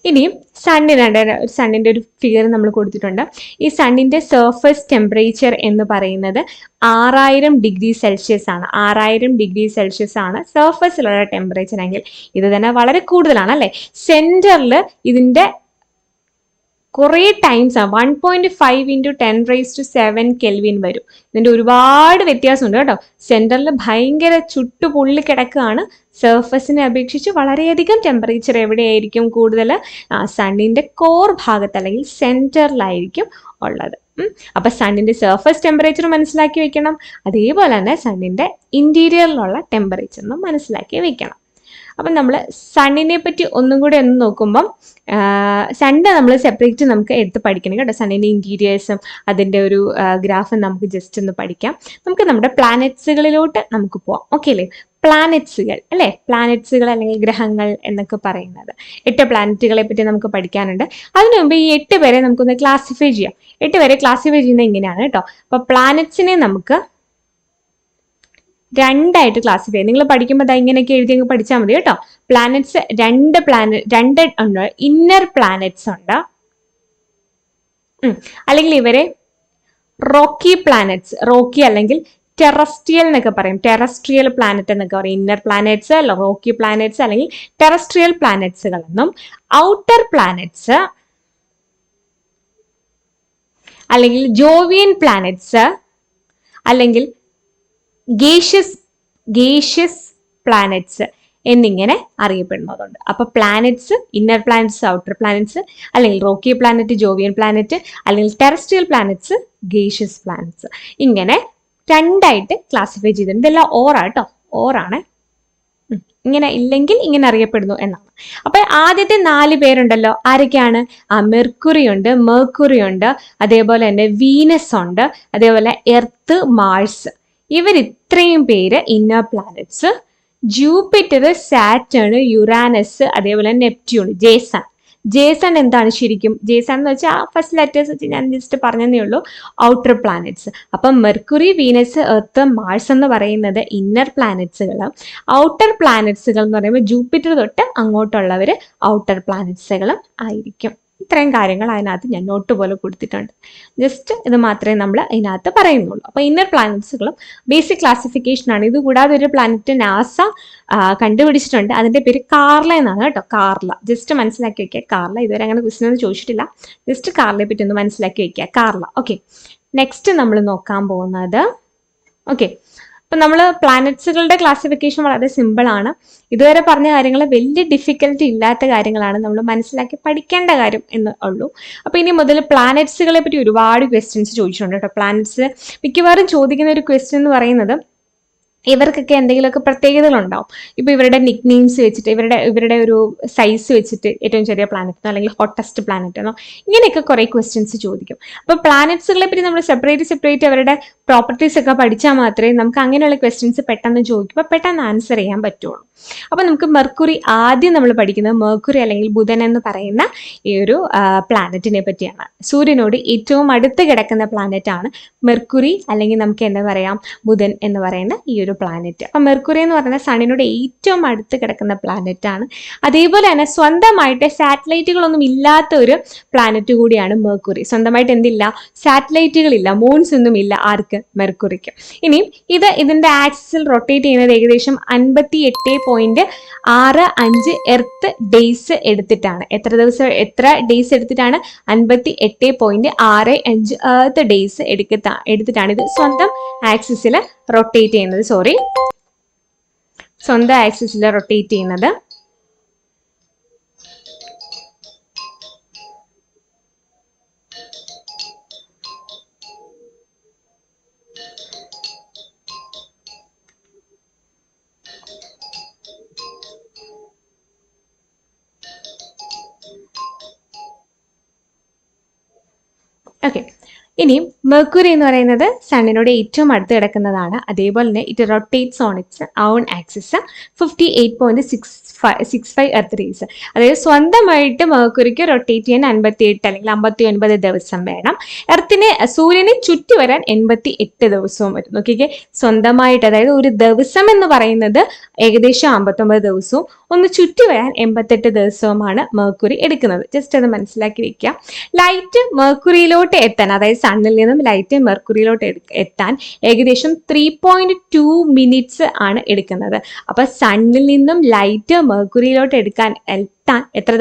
ഇനിയും സണ്ണിന്റെ ഒരു ഫിഗർ നമ്മൾ കൊടുത്തിട്ടുണ്ട്. ഈ സണ്ണിന്റെ സർഫസ് ടെമ്പറേച്ചർ എന്ന് പറയുന്നത് 6000 ഡിഗ്രി സെൽഷ്യസ് ആണ്. 6000 ഡിഗ്രി സെൽഷ്യസ് ആണ് സർഫസിലുള്ള ടെമ്പറേച്ചർ എങ്കിൽ ഇത് തന്നെ വളരെ കൂടുതലാണ് അല്ലേ? സെന്ററിൽ ഇതിന്റെ കുറേ ടൈംസ് ആണ്. 1.5 × 10⁻⁷ കെൽവിൻ വരും. ഇതിന്റെ ഒരുപാട് വ്യത്യാസമുണ്ട് കേട്ടോ. സെന്ററിൽ ഭയങ്കര ചുട്ടുപൊള്ളി കിടക്കുകയാണ്. സർഫസിനെ അപേക്ഷിച്ച് വളരെയധികം ടെമ്പറേച്ചർ എവിടെയായിരിക്കും കൂടുതൽ? സണ്ണിന്റെ കോർ ഭാഗത്ത് അല്ലെങ്കിൽ സെന്ററിലായിരിക്കും ഉള്ളത്. അപ്പൊ സണ്ണിന്റെ സർഫസ് ടെമ്പറേച്ചർ മനസ്സിലാക്കി വെക്കണം. അതേപോലെ തന്നെ സണ്ണിന്റെ ഇന്റീരിയറിലുള്ള ടെമ്പറേച്ചറും മനസ്സിലാക്കി വെക്കണം. അപ്പം നമ്മൾ സണ്ണിനെ പറ്റി ഒന്നും കൂടി ഒന്ന് നോക്കുമ്പം സണ്ണ് നമ്മൾ സെപ്പറേറ്റ് നമുക്ക് എടുത്ത് പഠിക്കണം കേട്ടോ. സണ്ണിൻ്റെ ഇൻറ്റീരിയേഴ്സും അതിൻ്റെ ഒരു ഗ്രാഫും നമുക്ക് ജസ്റ്റ് ഒന്ന് പഠിക്കാം. നമുക്ക് നമ്മുടെ പ്ലാനറ്റ്സുകളിലോട്ട് നമുക്ക് പോവാം. ഓക്കെ അല്ലേ? പ്ലാനറ്റ്സുകൾ അല്ലേ? പ്ലാനറ്റ്സുകൾ അല്ലെങ്കിൽ ഗ്രഹങ്ങൾ എന്നൊക്കെ പറയുന്നത് 8 പ്ലാനറ്റുകളെ പറ്റി നമുക്ക് പഠിക്കാനുണ്ട്. അതിനു മുമ്പ് ഈ 8 പേരെ നമുക്കൊന്ന് ക്ലാസിഫൈ ചെയ്യാം. 8 പേരെ ക്ലാസിഫൈ ചെയ്യുന്നത് ഇങ്ങനെയാണ് കേട്ടോ. അപ്പോൾ പ്ലാനറ്റ്സിനെ നമുക്ക് 2 ആയിട്ട് ക്ലാസിഫൈ ചെയ്യാം. നിങ്ങൾ പഠിക്കുമ്പോൾ ഇങ്ങനെയൊക്കെ എഴുതി അങ്ങ് പഠിച്ചാൽ മതി കേട്ടോ. പ്ലാനറ്റ്സ് 2 ഉണ്ട്. ഇന്നർ പ്ലാനറ്റ്സ് ഉണ്ട്, അല്ലെങ്കിൽ ഇവരെ റോക്കി പ്ലാനറ്റ്സ്, റോക്കി അല്ലെങ്കിൽ ടെറസ്ട്രിയൽ എന്നൊക്കെ പറയും. ടെറസ്ട്രിയൽ പ്ലാനറ്റ് എന്നൊക്കെ പറയും. ഇന്നർ പ്ലാനറ്റ്സ്, റോക്കി പ്ലാനറ്റ്സ് അല്ലെങ്കിൽ ടെറസ്ട്രിയൽ പ്ലാനറ്റ്സുകൾ എന്നും. ഔട്ടർ പ്ലാനറ്റ്സ് അല്ലെങ്കിൽ ജോവിയൻ പ്ലാനറ്റ്സ് അല്ലെങ്കിൽ ഗേഷ്യസ് പ്ലാനറ്റ്സ് എന്നിങ്ങനെ അറിയപ്പെടുന്നതുണ്ട്. അപ്പൊ planets inner planets, outer planets, അല്ലെങ്കിൽ റോക്കി പ്ലാനറ്റ്, ജോവിയൻ പ്ലാനറ്റ്, അല്ലെങ്കിൽ ടെറസ്ട്രിയൽ പ്ലാനറ്റ്സ്, ഗേഷ്യസ് പ്ലാനറ്റ്സ്, ഇങ്ങനെ രണ്ടായിട്ട് ക്ലാസിഫൈ ചെയ്തിട്ടുണ്ട്. ഇതെല്ലാം ഓറാട്ടോ, ഓറാണ്. ഇങ്ങനെ ഇല്ലെങ്കിൽ ഇങ്ങനെ അറിയപ്പെടുന്നു എന്നാണ്. അപ്പൊ ആദ്യത്തെ 4 പേരുണ്ടല്ലോ, ആരൊക്കെയാണ്? മെർക്കുറി ഉണ്ട്, മേർക്കുറി ഉണ്ട്, അതേപോലെ തന്നെ വീനസ് ഉണ്ട്, അതേപോലെ എർത്ത്, മാർസ്. ഇവർ ഇത്രയും പേര് inner planets. Jupiter, Saturn, Uranus, അതേപോലെ നെപ്റ്റ്യൂൺ, ജേസൺ. ജേസൺ എന്താണ് ശരിക്കും? ജേസൺ എന്ന് വെച്ചാൽ ഫസ്റ്റ് ലെറ്റേഴ്സ് വെച്ച് ഞാൻ ജസ്റ്റ് പറഞ്ഞതേ ഉള്ളൂ, ഔട്ടർ പ്ലാനറ്റ്സ്. അപ്പം മെർക്കുറി, വീനസ്, എർത്ത്, മാർസ് എന്ന് പറയുന്നത് ഇന്നർ പ്ലാനറ്റ്സുകൾ. ഔട്ടർ പ്ലാനറ്റ്സുകൾ എന്ന് പറയുമ്പോൾ ജൂപ്പിറ്റർ തൊട്ട് അങ്ങോട്ടുള്ളവർ ഔട്ടർ പ്ലാനറ്റ്സുകളും ആയിരിക്കും. ഇത്രയും കാര്യങ്ങൾ അതിനകത്ത് ഞാൻ നോട്ട് പോലെ കൊടുത്തിട്ടുണ്ട്. ജസ്റ്റ് ഇത് മാത്രമേ നമ്മൾ അതിനകത്ത് പറയുന്നുള്ളൂ. അപ്പോൾ ഇന്നർ പ്ലാനറ്റ്സുകളും ബേസിക് ക്ലാസിഫിക്കേഷൻ ആണ്. ഇത് കൂടാതെ ഒരു പ്ലാനറ്റ് നാസ കണ്ടുപിടിച്ചിട്ടുണ്ട്. അതിന്റെ പേര് കാർല എന്നാണ് കേട്ടോ. കാർല ജസ്റ്റ് മനസ്സിലാക്കി വെക്കുക. കാർല ഇതുവരെ അങ്ങനെ ക്വസ്റ്റ്യൻ ഒന്നും ചോദിച്ചിട്ടില്ല. ജസ്റ്റ് കാർലയെ പറ്റി ഒന്ന് മനസ്സിലാക്കി വെക്കുക. കാർല. ഓക്കെ, നെക്സ്റ്റ് നമ്മൾ നോക്കാൻ പോകുന്നത്, ഓക്കെ, അപ്പൊ നമ്മൾ പ്ലാനറ്റ്സുകളുടെ ക്ലാസിഫിക്കേഷൻ വളരെ സിമ്പിൾ ആണ്. ഇതുവരെ പറഞ്ഞ കാര്യങ്ങൾ വലിയ ഡിഫിക്കൽറ്റി ഇല്ലാത്ത കാര്യങ്ങളാണ്, നമ്മൾ മനസ്സിലാക്കി പഠിക്കേണ്ട കാര്യം എന്ന് ഉള്ളൂ. അപ്പൊ ഇനി മുതൽ പ്ലാനറ്റ്സുകളെ പറ്റി ഒരുപാട് ക്വസ്റ്റ്യൻസ് ചോദിച്ചിട്ടുണ്ട് കേട്ടോ. പ്ലാനറ്റ്സ് മിക്കവാറും ചോദിക്കുന്ന ഒരു ക്വസ്റ്റ്യൻ എന്ന് പറയുന്നത് ഇവർക്കൊക്കെ എന്തെങ്കിലുമൊക്കെ പ്രത്യേകതകളുണ്ടാവും. ഇപ്പൊ ഇവരുടെ നിക് നെയിംസ് വെച്ചിട്ട്, ഇവരുടെ ഒരു സൈസ് വെച്ചിട്ട് ഏറ്റവും ചെറിയ പ്ലാനറ്റ് അല്ലെങ്കിൽ ഹോട്ടസ്റ്റ് പ്ലാനറ്റ് എന്നോ ഇങ്ങനെയൊക്കെ കുറെ ക്വസ്റ്റ്യൻസ് ചോദിക്കും. അപ്പൊ പ്ലാനറ്റ്സുകളെ പറ്റി നമ്മൾ സെപ്പറേറ്റ് അവരുടെ പ്രോപ്പർട്ടീസ് ഒക്കെ പഠിച്ചാൽ മാത്രമേ നമുക്ക് അങ്ങനെയുള്ള ക്വസ്റ്റ്യൻസ് പെട്ടെന്ന് ചോദിക്കുമ്പോൾ പെട്ടെന്ന് ആൻസർ ചെയ്യാൻ പറ്റുള്ളൂ. അപ്പൊ നമുക്ക് മെർക്കുറി ആദ്യം നമ്മൾ പഠിക്കുന്നത് മെർക്കുറി അല്ലെങ്കിൽ ബുധൻ എന്ന് പറയുന്ന ഈ ഒരു പ്ലാനറ്റിനെ പറ്റിയാണ്. സൂര്യനോട് ഏറ്റവും അടുത്ത് കിടക്കുന്ന പ്ലാനറ്റ് ആണ് മെർക്കുറി, അല്ലെങ്കിൽ നമുക്ക് എന്താ പറയാം, ബുധൻ എന്ന് പറയുന്ന ഈ ഒരു പ്ലാനറ്റ്. അപ്പൊ മെർക്കുറി എന്ന് പറയുന്ന സണ്ണിനോട് ഏറ്റവും അടുത്ത് കിടക്കുന്ന പ്ലാനറ്റ് ആണ്. അതേപോലെ തന്നെ സ്വന്തമായിട്ട് സാറ്റലൈറ്റുകളൊന്നും ഇല്ലാത്ത ഒരു പ്ലാനറ്റ് കൂടിയാണ് മെർക്കുറി. സ്വന്തമായിട്ട് എന്തില്ല? സാറ്റലൈറ്റുകളില്ല, മൂൺസ് ഒന്നും ഇല്ല ആർക്ക്? മെർക്കുറിക്ക്. ഇനിയും ഇതിന്റെ ആക്സിസിൽ റൊട്ടേറ്റ് ചെയ്യുന്നത് ഏകദേശം 58.65 എർത്ത് ഡേയ്സ് എടുത്തിട്ടാണ്. എത്ര ഡേയ്സ് എടുത്തിട്ടാണ്? 58.65 എർത്ത് ഡേയ്സ് എടുത്തിട്ടാണ് ഇത് സ്വന്തം ആക്സിസിൽ റൊട്ടേറ്റ് ചെയ്യുന്നത്. സ്വന്തം ആക്സിസിൽ റൊട്ടേറ്റ് ചെയ്യുന്നത്. ഓക്കെ, ഇനി മെർക്കുറി എന്ന് പറയുന്നത് സണ്ണിനോട് ഏറ്റവും അടുത്ത് കിടക്കുന്നതാണ്. അതേപോലെ തന്നെ it rotates on its on axis 58.65 earth days. അതായത് സ്വന്തമായിട്ട് മെർക്കുറിക്ക് റൊട്ടേറ്റ് ചെയ്യാൻ 58 അല്ലെങ്കിൽ 59 ദിവസം വേണം. സൂര്യനെ ചുറ്റി വരാൻ 88 ദിവസവും വരും. നോക്കിക്കേ, സ്വന്തമായിട്ട്, അതായത് ഒരു ദിവസം എന്ന് പറയുന്നത് ഏകദേശം 59 ദിവസവും ഒന്ന് ചുറ്റി വരാൻ 88 ദിവസവുമാണ് മെർക്കുറി എടുക്കുന്നത്. ജസ്റ്റ് അത് മനസ്സിലാക്കി വെക്കുക. ലൈറ്റ് മെർക്കുറിയിലോട്ട് എത്താൻ, അതായത് സണ്ണിൽ നിന്നും ലൈറ്റ് മെർക്കുറിയിലോട്ട് എത്താൻ ഏകദേശം 3.2 മിനിറ്റ്സ് ആണ് എടുക്കുന്നത്. അപ്പൊ സണ്ണിൽ നിന്നും ലൈറ്റ് മെർക്കുറിയിലോട്ട് എത്താൻ എത്ര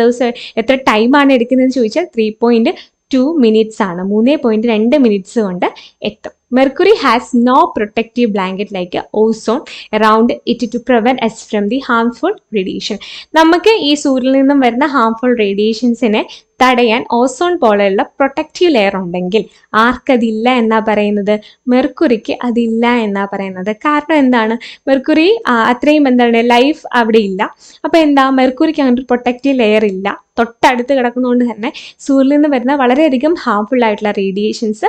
ടൈമാണ് എടുക്കുന്നതെന്ന് ചോദിച്ചാൽ 3.2 മിനിറ്റ്സ് ആണ്. 3.2 മിനിറ്റ്സ് കൊണ്ട് എത്തും. Mercury has no protective blanket like ozone around it to prevent us from the harmful radiation. നമുക്ക് ഈ സൂര്യനിൽ നിന്നും വരുന്ന ഹാർംഫുൾ റേഡിയേഷൻസിനെ തടയാൻ ഓസോൺ പോലെയുള്ള പ്രൊട്ടക്റ്റീവ് ലെയർ ഉണ്ടെങ്കിൽ ആർക്കതില്ല എന്നാ പറയുന്നത്? മെർക്കുറിക്ക് അതില്ല എന്നാ പറയുന്നത്. കാരണം എന്താണ്? മെർക്കുറി അത്രയും എന്താണ് ലൈഫ് അവിടെ ഇല്ല. അപ്പൊ എന്താ, മെർക്കുറിക്ക് അങ്ങനെ ഒരു പ്രൊട്ടക്റ്റീവ് ലെയർ ഇല്ല. തൊട്ടടുത്ത് കിടക്കുന്നതുകൊണ്ട് തന്നെ സൂര്യനിൽ നിന്ന് വരുന്ന വളരെയധികം ഹാർംഫുൾ ആയിട്ടുള്ള റേഡിയേഷൻസ്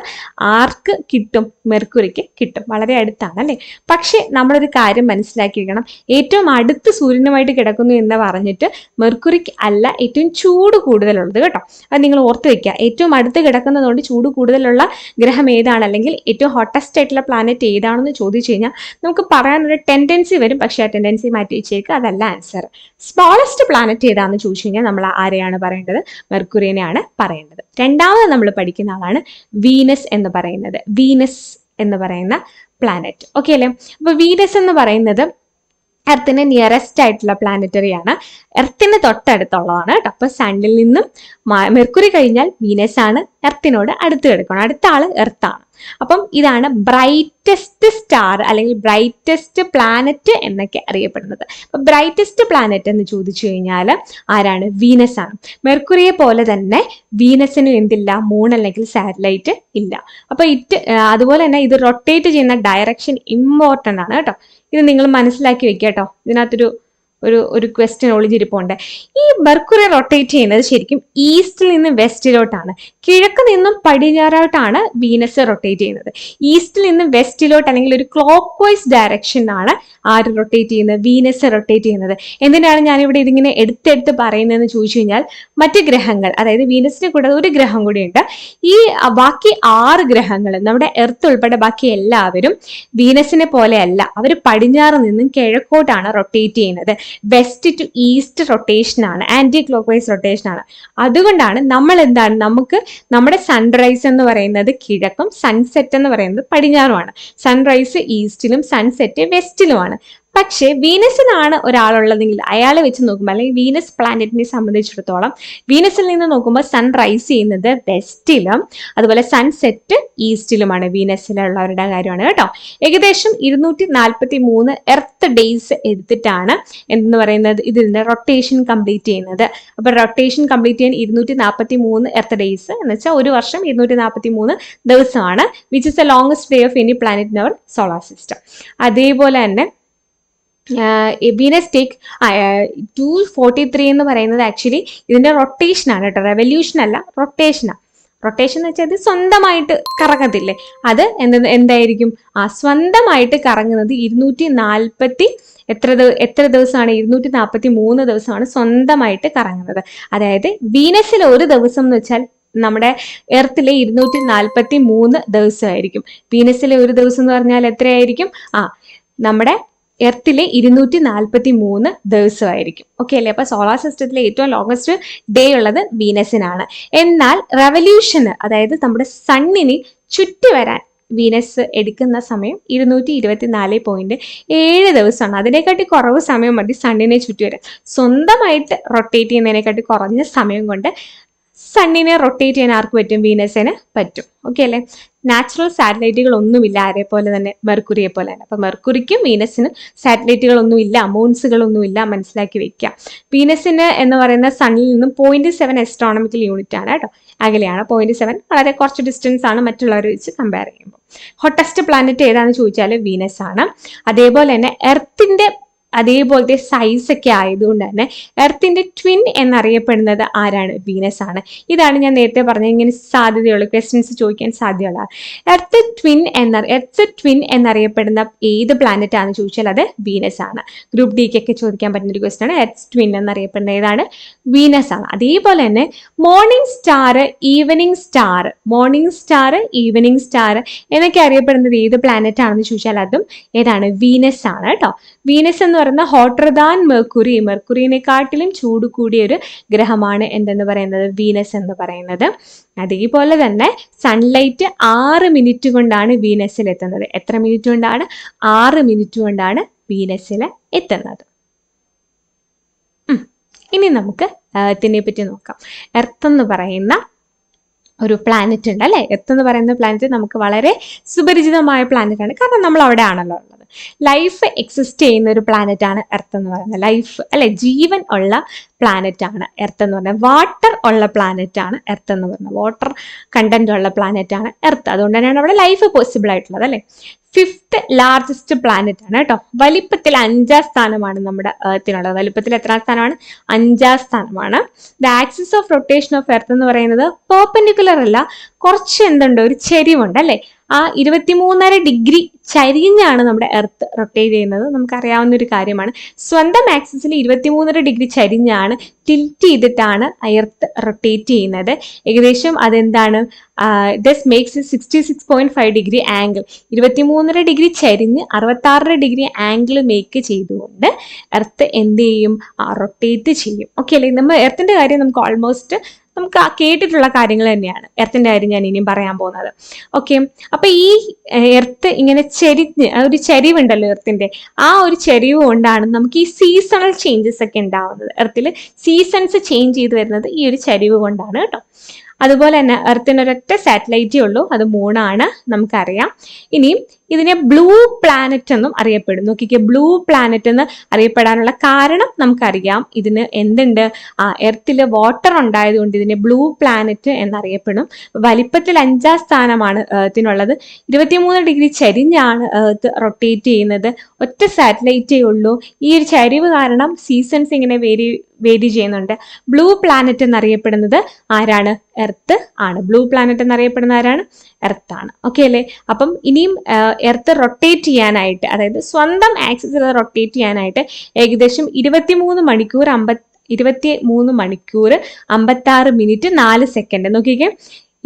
ആർക്ക് കിട്ടും? മെർക്കുറിക്ക് കിട്ടും. വളരെ അടുത്താണ് അല്ലേ? പക്ഷെ നമ്മളൊരു കാര്യം മനസ്സിലാക്കി വെക്കണം, ഏറ്റവും അടുത്ത് സൂര്യനുമായിട്ട് കിടക്കുന്നു എന്ന് പറഞ്ഞിട്ട് മെർക്കുറിക്ക് അല്ല ഏറ്റവും ചൂട് കൂടുതലുള്ളത് കേട്ടോ. അത് നിങ്ങൾ ഓർത്ത് വെക്കുക. ഏറ്റവും അടുത്ത് കിടക്കുന്നതുകൊണ്ട് ചൂട് കൂടുതലുള്ള ഗ്രഹം ഏതാണ്, അല്ലെങ്കിൽ ഏറ്റവും ഹോട്ടസ്റ്റ് ആയിട്ടുള്ള പ്ലാനറ്റ് ഏതാണെന്ന് ചോദിച്ചു കഴിഞ്ഞാൽ നമുക്ക് പറയാനൊരു ടെൻഡൻസി വരും. പക്ഷെ ആ ടെൻഡൻസി മാറ്റി വെച്ചേക്ക്, അതല്ല ആൻസർ. സ്മോളസ്റ്റ് പ്ലാനറ്റ് ഏതാണെന്ന് ചോദിച്ചു കഴിഞ്ഞാൽ നമ്മൾ ആരെയാണ് പറയേണ്ടത്? മെർക്കുറിനെയാണ് പറയേണ്ടത്. രണ്ടാമത് നമ്മൾ പഠിക്കുന്ന ആളാണ് വീനസ് എന്ന് പറയുന്നത്. വീനസ് എന്ന് പറയുന്ന പ്ലാനറ്റ്. ഓക്കെ അല്ലേ? അപ്പൊ വീനസ് എന്ന് പറയുന്നത് എർത്തിന് നിയറസ്റ്റ് ആയിട്ടുള്ള പ്ലാനറ്ററിയാണ്. എർത്തിന് തൊട്ടടുത്തുള്ളതാണ് കേട്ടോ. അപ്പൊ സണ്ണിൽ നിന്നും മെർക്കുറി കഴിഞ്ഞാൽ വീനസ് ആണ്, എർത്തിനോട് അടുത്ത് കിടക്കണം, അടുത്ത ആള് എർത്താണ്. അപ്പം ഇതാണ് ബ്രൈറ്റസ്റ്റ് സ്റ്റാർ അല്ലെങ്കിൽ ബ്രൈറ്റസ്റ്റ് പ്ലാനറ്റ് എന്നൊക്കെ അറിയപ്പെടുന്നത്. അപ്പൊ ബ്രൈറ്റസ്റ്റ് പ്ലാനറ്റ് എന്ന് ചോദിച്ചു കഴിഞ്ഞാൽ ആരാണ്? വീനസ് ആണ്. മെർക്കുറിയെ പോലെ തന്നെ വീനസിന് എന്തില്ല? മൂൺ അല്ലെങ്കിൽ സാറ്റലൈറ്റ് ഇല്ല. അപ്പൊ അതുപോലെ തന്നെ ഇത് റൊട്ടേറ്റ് ചെയ്യുന്ന ഡയറക്ഷൻ ഇമ്പോർട്ടൻ്റ് ആണ് കേട്ടോ. ഇത് നിങ്ങൾ മനസ്സിലാക്കി വെക്കുക കേട്ടോ. ഇതിനകത്തൊരു ഒരു ക്വസ്റ്റ്യൻ ഒളിഞ്ഞിരിപ്പുണ്ട്. ഈ മെർക്കുറി റൊട്ടേറ്റ് ചെയ്യുന്നത് ശരിക്കും ഈസ്റ്റിൽ നിന്ന് വെസ്റ്റിലോട്ടാണ്. കിഴക്ക് നിന്നും പടിഞ്ഞാറോട്ടാണ് വീനസ് റൊട്ടേറ്റ് ചെയ്യുന്നത്. ഈസ്റ്റിൽ നിന്ന് വെസ്റ്റിലോട്ട് അല്ലെങ്കിൽ ഒരു ക്ലോക്ക് വൈസ് ഡയറക്ഷനിലാണ് ആര് റൊട്ടേറ്റ് ചെയ്യുന്നത്? വീനസ് റൊട്ടേറ്റ് ചെയ്യുന്നത്. എന്തിനാണ് ഞാനിവിടെ ഇതിങ്ങനെ എടുത്തെടുത്ത് പറയുന്നതെന്ന് ചോദിച്ചു കഴിഞ്ഞാൽ മറ്റ് ഗ്രഹങ്ങൾ, അതായത് വീനസിനെ കൂടാതെ ഒരു ഗ്രഹം കൂടിയുണ്ട്. ഈ ബാക്കി 6 ഗ്രഹങ്ങൾ, നമ്മുടെ എർത്ത് ഉൾപ്പെടെ ബാക്കി എല്ലാവരും വീനസിനെ പോലെയല്ല. അവർ പടിഞ്ഞാറ് നിന്നും കിഴക്കോട്ടാണ് റൊട്ടേറ്റ് ചെയ്യുന്നത്. വെസ്റ്റ് ടു ഈസ്റ്റ് റൊട്ടേഷൻ ആണ്, ആന്റി ക്ലോക്ക് വൈസ് റൊട്ടേഷൻ ആണ്. അതുകൊണ്ടാണ് നമുക്ക് നമ്മുടെ സൺറൈസ് എന്ന് പറയുന്നത് കിഴക്കും സൺസെറ്റ് എന്ന് പറയുന്നത് പടിഞ്ഞാറുമാണ്. Sunrise ഈസ്റ്റിലും sunset വെസ്റ്റിലുമാണ്. പക്ഷേ വീനസിനാണ് ഒരാളുള്ളതെങ്കിൽ അയാളെ വെച്ച് നോക്കുമ്പോൾ, അല്ലെങ്കിൽ വീനസ് പ്ലാനറ്റിനെ സംബന്ധിച്ചിടത്തോളം വീനസിൽ നിന്ന് നോക്കുമ്പോൾ സൺ റൈസ് ചെയ്യുന്നത് വെസ്റ്റിലും അതുപോലെ സൺസെറ്റ് ഈസ്റ്റിലുമാണ്. വീനസിലുള്ളവരുടെ കാര്യമാണ് കേട്ടോ. ഏകദേശം 243 എർത്ത് ഡേയ്സ് എടുത്തിട്ടാണ് എന്ന് പറയുന്നത് ഇതിന്റെ റൊട്ടേഷൻ കംപ്ലീറ്റ് ചെയ്യുന്നത്. അപ്പൊ റൊട്ടേഷൻ കംപ്ലീറ്റ് ചെയ്യാൻ 243 എർത്ത് ഡേയ്സ് എന്ന് വെച്ചാൽ ഒരു വർഷം 243 ദിവസമാണ്, which is the longest day of any planet in our solar system. അതേപോലെ തന്നെ വീനസ് ടേക്ക് 243 എന്ന് പറയുന്നത് ആക്ച്വലി ഇതിന്റെ റൊട്ടേഷൻ ആണ് കേട്ടോ, റെവല്യൂഷൻ അല്ല, റൊട്ടേഷനാണ്. റൊട്ടേഷൻ എന്ന് വെച്ചാൽ ഇത് സ്വന്തമായിട്ട് കറങ്ങത്തില്ലേ, അത് എന്തായിരിക്കും? സ്വന്തമായിട്ട് കറങ്ങുന്നത് 240 എത്ര ദിവസമാണ്? 243 ദിവസമാണ് സ്വന്തമായിട്ട് കറങ്ങുന്നത്. അതായത് വീനസിൽ ഒരു ദിവസം എന്ന് വെച്ചാൽ നമ്മുടെ എർത്തിലെ 243 ദിവസമായിരിക്കും. വീനസിലെ ഒരു ദിവസം എന്ന് പറഞ്ഞാൽ എത്രയായിരിക്കും? നമ്മുടെ എർത്തിലെ 243 ദിവസമായിരിക്കും. ഓക്കെ അല്ലേ? അപ്പൊ സോളാർ സിസ്റ്റത്തിലെ ഏറ്റവും ലോങ്സ്റ്റ് ഡേ ഉള്ളത് വീനസിനാണ്. എന്നാൽ റെവല്യൂഷന്, അതായത് നമ്മുടെ സണ്ണിന് ചുറ്റി വരാൻ വീനസ് എടുക്കുന്ന സമയം 224.7 ദിവസമാണ്. അതിനെക്കാട്ടി കുറവ് സമയം മതി സണ്ണിനെ ചുറ്റി വരാൻ. സ്വന്തമായിട്ട് റൊട്ടേറ്റ് ചെയ്യുന്നതിനെക്കാട്ടി കുറഞ്ഞ സമയം കൊണ്ട് സണ്ണിനെ റൊട്ടേറ്റ് ചെയ്യാൻ ആർക്ക് പറ്റും? വീനസിന് പറ്റും. ഓക്കെ അല്ലേ? നാച്ചുറൽ സാറ്റലൈറ്റുകൾ ഒന്നുമില്ല ആരെ പോലെ തന്നെ, മെർക്കുറിയെ പോലെ തന്നെ. അപ്പൊ മെർക്കുറിക്കും വീനസിനും സാറ്റലൈറ്റുകളൊന്നുമില്ല, മൂൺസുകളൊന്നുമില്ല, മനസ്സിലാക്കി വെക്കാം. വീനസിന് എന്ന് പറയുന്ന സണ്ണിൽ നിന്നും 0.7 ആസ്ട്രോണമിക്കൽ യൂണിറ്റ് ആണ് കേട്ടോ, അകലെയാണ്. 0.7 വളരെ കുറച്ച് ഡിസ്റ്റൻസ് ആണ് മറ്റുള്ളവരെ വെച്ച് കമ്പയർ ചെയ്യുമ്പോൾ. ഹോട്ടസ്റ്റ് പ്ലാനറ്റ് ഏതാണെന്ന് ചോദിച്ചാൽ വീനസ് ആണ്. അതേപോലെ തന്നെ എർത്തിന്റെ അതേപോലത്തെ സൈസ് ഒക്കെ ആയതുകൊണ്ട് തന്നെ എർത്തിന്റെ ട്വിൻ എന്നറിയപ്പെടുന്നത് ആരാണ്? വീനസ് ആണ്. ഇതാണ് ഞാൻ നേരത്തെ പറഞ്ഞ ഇങ്ങനെ സാധ്യതയുള്ള ക്വസ്റ്റ്യൻസ് ചോദിക്കാൻ സാധ്യതയുള്ള. എർത്ത് ട്വിൻ എന്നറിയപ്പെടുന്ന ഏത് പ്ലാനറ്റ് ആണെന്ന് ചോദിച്ചാൽ അത് വീനസ് ആണ്. ഗ്രൂപ്പ് ഡിക്കൊക്കെ ചോദിക്കാൻ പറ്റുന്ന ഒരു ക്വസ്റ്റ്യൻ ആണ്. എർത്ത് ട്വിൻ എന്നറിയപ്പെടുന്ന ഏതാണ്? വീനസ് ആണ്. അതേപോലെ തന്നെ മോർണിംഗ് സ്റ്റാർ, ഈവനിങ് സ്റ്റാർ എന്നൊക്കെ അറിയപ്പെടുന്നത് ഏത് പ്ലാനറ്റ് ആണെന്ന് ചോദിച്ചാൽ അതും ഏതാണ്? വീനസ് ആണ് കേട്ടോ. വീനസ് എന്ന് പറയുന്ന ഹോട്ടർ ദാൻ മെർക്കുറി, മെർക്കുറിനെക്കാട്ടിലും ചൂട് കൂടിയ ഒരു ഗ്രഹമാണ് എന്തെന്ന് പറയുന്നത്? വീനസ് എന്ന് പറയുന്നത്. അതേപോലെ തന്നെ സൺലൈറ്റ് 6 മിനിറ്റ് കൊണ്ടാണ് വീനസിൽ എത്തുന്നത്. എത്ര മിനിറ്റ് കൊണ്ടാണ്? 6 മിനിറ്റ് കൊണ്ടാണ് വീനസിൽ എത്തുന്നത്. ഇനി നമുക്ക് എർത്തിനെ പറ്റി നോക്കാം. എർത്ത് എന്ന് പറയുന്ന ഒരു പ്ലാനറ്റ് ഉണ്ട് അല്ലെ? എർത്ത് എന്ന് പറയുന്ന പ്ലാനറ്റ് നമുക്ക് വളരെ സുപരിചിതമായ പ്ലാനറ്റ് ആണ്, കാരണം നമ്മൾ അവിടെ ആണല്ലോ ഉള്ളത്. ലൈഫ് എക്സിസ്റ്റ് ചെയ്യുന്ന ഒരു പ്ലാനറ്റ് ആണ് എർത്ത് എന്ന് പറയുന്നത്. ലൈഫ് അല്ലെ, ജീവൻ ഉള്ള പ്ലാനറ്റ് ആണ് എർത്ത് എന്ന് പറയുന്നത്. വാട്ടർ ഉള്ള പ്ലാനറ്റ് ആണ് എർത്ത് എന്ന് പറയുന്നത്. വാട്ടർ കണ്ടന്റ് ഉള്ള പ്ലാനറ്റ് ആണ് എർത്ത്. അതുകൊണ്ട് തന്നെയാണ് അവിടെ ലൈഫ് പോസിബിൾ ആയിട്ടുള്ളത് അല്ലെ. 5th ലാർജസ്റ്റ് പ്ലാനറ്റ് ആണ് കേട്ടോ. വലിപ്പത്തിൽ 5ാം സ്ഥാനമാണ് നമ്മുടെ എർത്തിനുള്ളത്. വലിപ്പത്തിൽ എത്രാം സ്ഥാനമാണ്? 5ാം സ്ഥാനമാണ്. The axis of rotation of earth എന്ന് പറയുന്നത് പെർപെൻഡിക്കുലർ അല്ല, കുറച്ച് എന്തുണ്ട്? ഒരു ചെരിവുണ്ട് അല്ലെ. ആ 23.5 ഡിഗ്രി ചരിഞ്ഞാണ് നമ്മുടെ എർത്ത് റൊട്ടേറ്റ് ചെയ്യുന്നത്. നമുക്കറിയാവുന്ന ഒരു കാര്യമാണ്. സ്വന്തം ആക്സിസിൽ 23.5 ഡിഗ്രി ചരിഞ്ഞാണ്, ടിൽറ്റ് ചെയ്തിട്ടാണ് എർത്ത് റൊട്ടേറ്റ് ചെയ്യുന്നത്. ഏകദേശം അതെന്താണ്? This makes 66.5 degree angle. 23.5 degree ചരിഞ്ഞ് 66 ഡിഗ്രി ആംഗിൾ മേക്ക് ചെയ്തുകൊണ്ട് എർത്ത് എന്ത് ചെയ്യും? റൊട്ടേറ്റ് ചെയ്യും. ഓക്കെ അല്ലേ? നമ്മൾ എർത്തിന്റെ കാര്യം നമുക്ക് ഓൾമോസ്റ്റ് നമുക്ക് കേട്ടിട്ടുള്ള കാര്യങ്ങൾ തന്നെയാണ്. എർത്തിന്റെ കാര്യം ഞാൻ ഇനിയും പറയാൻ പോകുന്നത്. ഓക്കെ, അപ്പൊ ഈ എർത്ത് ഇങ്ങനെ ചെരിഞ്ഞ്, ഒരു ചെരിവുണ്ടല്ലോ എർത്തിന്റെ, ആ ഒരു ചെരിവ് കൊണ്ടാണ് നമുക്ക് ഈ സീസണൽ ചേഞ്ചസ് ഒക്കെ ഉണ്ടാവുന്നത്. എർത്തിൽ സീസൺസ് ചേഞ്ച് ചെയ്ത് വരുന്നത് ഈ ഒരു ചെരിവ് കൊണ്ടാണ് കേട്ടോ. അതുപോലെ തന്നെ എർത്തിന് ഒരൊറ്റ സാറ്റലൈറ്റേ ഉള്ളൂ, അത് മൂണാണ്, നമുക്കറിയാം. ഇനിയും ഇതിനെ ബ്ലൂ പ്ലാനറ്റ് എന്നും അറിയപ്പെടുന്നു. നോക്കിക്കേ, ബ്ലൂ പ്ലാനറ്റ് എന്ന് അറിയപ്പെടാനുള്ള കാരണം നമുക്കറിയാം. ഇതിന് എന്തുണ്ട്, എർത്തിൽ വാട്ടർ ഉണ്ടായതുകൊണ്ട് ഇതിനെ ബ്ലൂ പ്ലാനറ്റ് എന്നറിയപ്പെടും. വലിപ്പത്തിൽ 5ാം സ്ഥാനമാണ് എർത്തിനുള്ളത്. 23 ഡിഗ്രി ചരിഞ്ഞാണ് എർത്ത് റൊട്ടേറ്റ് ചെയ്യുന്നത്. ഒറ്റ സാറ്റലൈറ്റേ ഉള്ളൂ. ഈ ഒരു ചരിവ് കാരണം സീസൺസ് ഇങ്ങനെ വേരി ചെയ്യുന്നുണ്ട്. ബ്ലൂ പ്ലാനറ്റ് എന്നറിയപ്പെടുന്നത് ആരാണ്? എർത്ത് ആണ്. ബ്ലൂ പ്ലാനറ്റ് എന്നറിയപ്പെടുന്ന ആരാണ്? എർത്ത് ആണ്. ഓക്കെ അല്ലേ? അപ്പം ഇനിയും എർത്ത് റൊട്ടേറ്റ് ചെയ്യാനായിട്ട്, അതായത് സ്വന്തം ആക്സിസിൽ റൊട്ടേറ്റ് ചെയ്യാനായിട്ട് ഏകദേശം 23 മണിക്കൂർ 56 മിനിറ്റ് 4 സെക്കൻഡ്. നോക്കിക്കേ,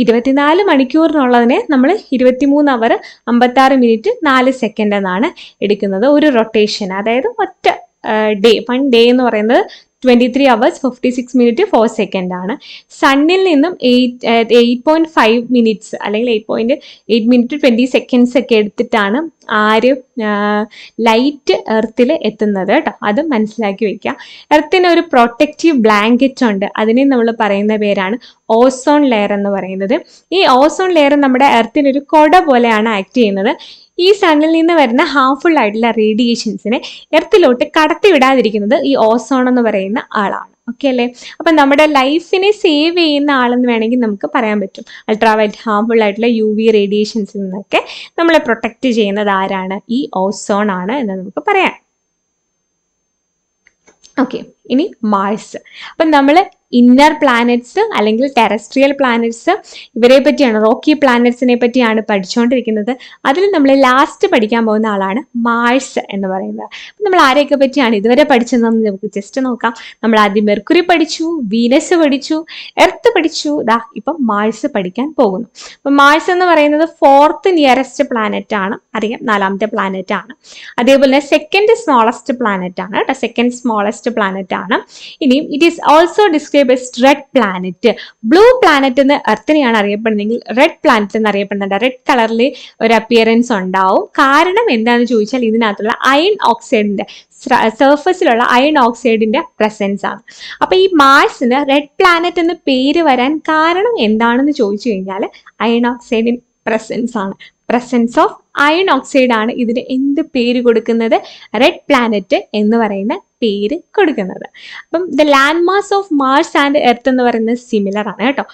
24 മണിക്കൂറിനുള്ളതിനെ നമ്മൾ 23 അവർ 56 മിനിറ്റ് 4 സെക്കൻഡ് എന്നാണ് എടുക്കുന്നത് ഒരു റൊട്ടേഷൻ. അതായത് ഒറ്റ ഡേ, 1 ഡേ എന്ന് പറയുന്നത് 23 hours 56 മിനിറ്റ് 4 സെക്കൻഡ് ആണ്. സണ്ണിൽ നിന്നും 8.5 മിനിറ്റ്സ് അല്ലെങ്കിൽ 8.8 മിനിറ്റ് 20 സെക്കൻഡ്സ് ഒക്കെ എടുത്തിട്ടാണ് ലൈറ്റ് എർത്തിൽ എത്തുന്നത് കേട്ടോ. അത് മനസ്സിലാക്കി വെക്കുക. എർത്തിന് ഒരു പ്രൊട്ടക്റ്റീവ് ബ്ലാങ്കറ്റ് ഉണ്ട്. അതിനെ നമ്മൾ പറയുന്ന പേരാണ് ഓസോൺ ലെയർ എന്ന് പറയുന്നത്. ഈ ഓസോൺ ലെയർ നമ്മുടെ എർത്തിന് ഒരു കൊട പോലെയാണ് ആക്ട് ചെയ്യുന്നത്. ഈ സണ്ണിൽ നിന്ന് വരുന്ന ഹാർംഫുൾ ആയിട്ടുള്ള റേഡിയേഷൻസിനെ എർത്തിലോട്ട് കടത്തിവിടാതിരിക്കുന്നത് ഈ ഓസോൺ എന്ന് പറയുന്ന ആളാണ്. ഓക്കെ അല്ലേ? അപ്പൊ നമ്മുടെ ലൈഫിനെ സേവ് ചെയ്യുന്ന ആളെന്ന് വേണമെങ്കിൽ നമുക്ക് പറയാൻ പറ്റും. അൾട്രാവയലറ്റ് ഹാർംഫുൾ ആയിട്ടുള്ള UV റേഡിയേഷൻസിൽ നിന്നൊക്കെ നമ്മളെ പ്രൊട്ടക്ട് ചെയ്യുന്നത് ആരാണ്? ഈ ഓസോൺ ആണ് എന്ന് നമുക്ക് പറയാം. ഓക്കെ, ഇനി മാർസ്. അപ്പം നമ്മൾ ഇന്നർ പ്ലാനറ്റ്സ് അല്ലെങ്കിൽ ടെറസ്ട്രിയൽ പ്ലാനറ്റ്സ് ഇവരെ പറ്റിയാണ്, റോക്കി പ്ലാനറ്റ്സിനെ പറ്റിയാണ് പഠിച്ചുകൊണ്ടിരിക്കുന്നത്. അതിൽ നമ്മൾ ലാസ്റ്റ് പഠിക്കാൻ പോകുന്ന ആളാണ് മാർസ് എന്ന് പറയുന്നത്. നമ്മൾ ആരെയൊക്കെ പറ്റിയാണ് ഇതുവരെ പഠിച്ചതെന്ന് നമുക്ക് ജസ്റ്റ് നോക്കാം. നമ്മൾ ആദ്യം മെർക്കുറി പഠിച്ചു, വീനസ് പഠിച്ചു, എർത്ത് പഠിച്ചു, ഇപ്പം മാർസ് പഠിക്കാൻ പോകുന്നു. അപ്പം മാർസ് എന്ന് പറയുന്നത് 4th നിയറസ്റ്റ് പ്ലാനറ്റ് ആണ്, അറിയാം, 4ാമത്തെ പ്ലാനറ്റ് ആണ്. അതേപോലെ സെക്കൻഡ് സ്മോളസ്റ്റ് പ്ലാനറ്റ് ആണ് കേട്ടോ, സെക്കൻഡ് സ്മോളസ്റ്റ് പ്ലാനറ്റ് ആണ്. ഇനിയും it is also describe red planet. Blue planet എന്ന് എർത്തിനെയാണ് അറിയപ്പെടുന്നതെങ്കിൽ റെഡ് പ്ലാനറ്റ് എന്ന് അറിയപ്പെടുന്നുണ്ട്. റെഡ് കളറിൽ ഒരു അപ്പിയറൻസ് ഉണ്ടാവും. കാരണം എന്താണെന്ന് ചോദിച്ചാൽ ഇതിനകത്തുള്ള അയൺ ഓക്സൈഡിന്റെ സർഫസിലുള്ള അയൺ ഓക്സൈഡിന്റെ പ്രസൻസ് ആണ്. അപ്പൊ ഈ മാർസിന് റെഡ് പ്ലാനറ്റ് എന്ന് പേര് വരാൻ കാരണം എന്താണെന്ന് ചോദിച്ചു കഴിഞ്ഞാൽ അയൺ ഓക്സൈഡിൻ പ്രസൻസ് ആണ്. പ്രസൻസ് ഓഫ് അയൺ ഓക്സൈഡ് ആണ് ഇതിന് എന്ത് പേര് കൊടുക്കുന്നത്? റെഡ് പ്ലാനറ്റ് എന്ന് പറയുന്ന പേര് കൊടുക്കുന്നത്. അപ്പം the land mass of Mars and earth എന്ന് പറയുന്നത് സിമിലർ ആണ് കേട്ടോ.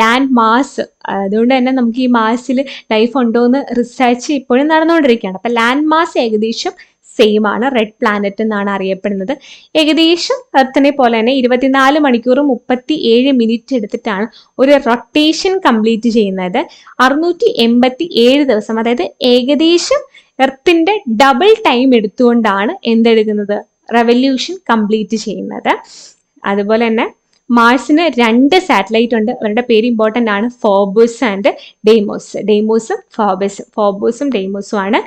ലാൻഡ് മാസ്, അതുകൊണ്ട് തന്നെ നമുക്ക് ഈ മാർസിൽ ലൈഫ് ഉണ്ടോ എന്ന് റിസർച്ച് ഇപ്പോഴും നടന്നുകൊണ്ടിരിക്കുകയാണ്. അപ്പം ലാൻഡ് മാസ് ഏകദേശം സെയിം ആണ്, റെഡ് പ്ലാനറ്റ് എന്നാണ് അറിയപ്പെടുന്നത്. ഏകദേശം എർത്തിനെ പോലെ തന്നെ 24 മണിക്കൂർ 37 മിനിറ്റ് എടുത്തിട്ടാണ് ഒരു റൊട്ടേഷൻ കംപ്ലീറ്റ് ചെയ്യുന്നത്. 687 ദിവസം, അതായത് ഏകദേശം എർത്തിന്റെ ഡബിൾ ടൈം എടുത്തുകൊണ്ടാണ് എന്തെടുക്കുന്നത്? റെവല്യൂഷൻ കംപ്ലീറ്റ് ചെയ്യുന്നത്. അതുപോലെ തന്നെ മാർസിന് 2 സാറ്റലൈറ്റ് ഉണ്ട്. അവരുടെ പേര് ഇമ്പോർട്ടൻ്റ് ആണ്, ഫോർബസ് ആൻഡ് ഡെയ്മോസ്. ഡെയ്മോസും ഫോർബസും ഡെയ്മോസും ആണ്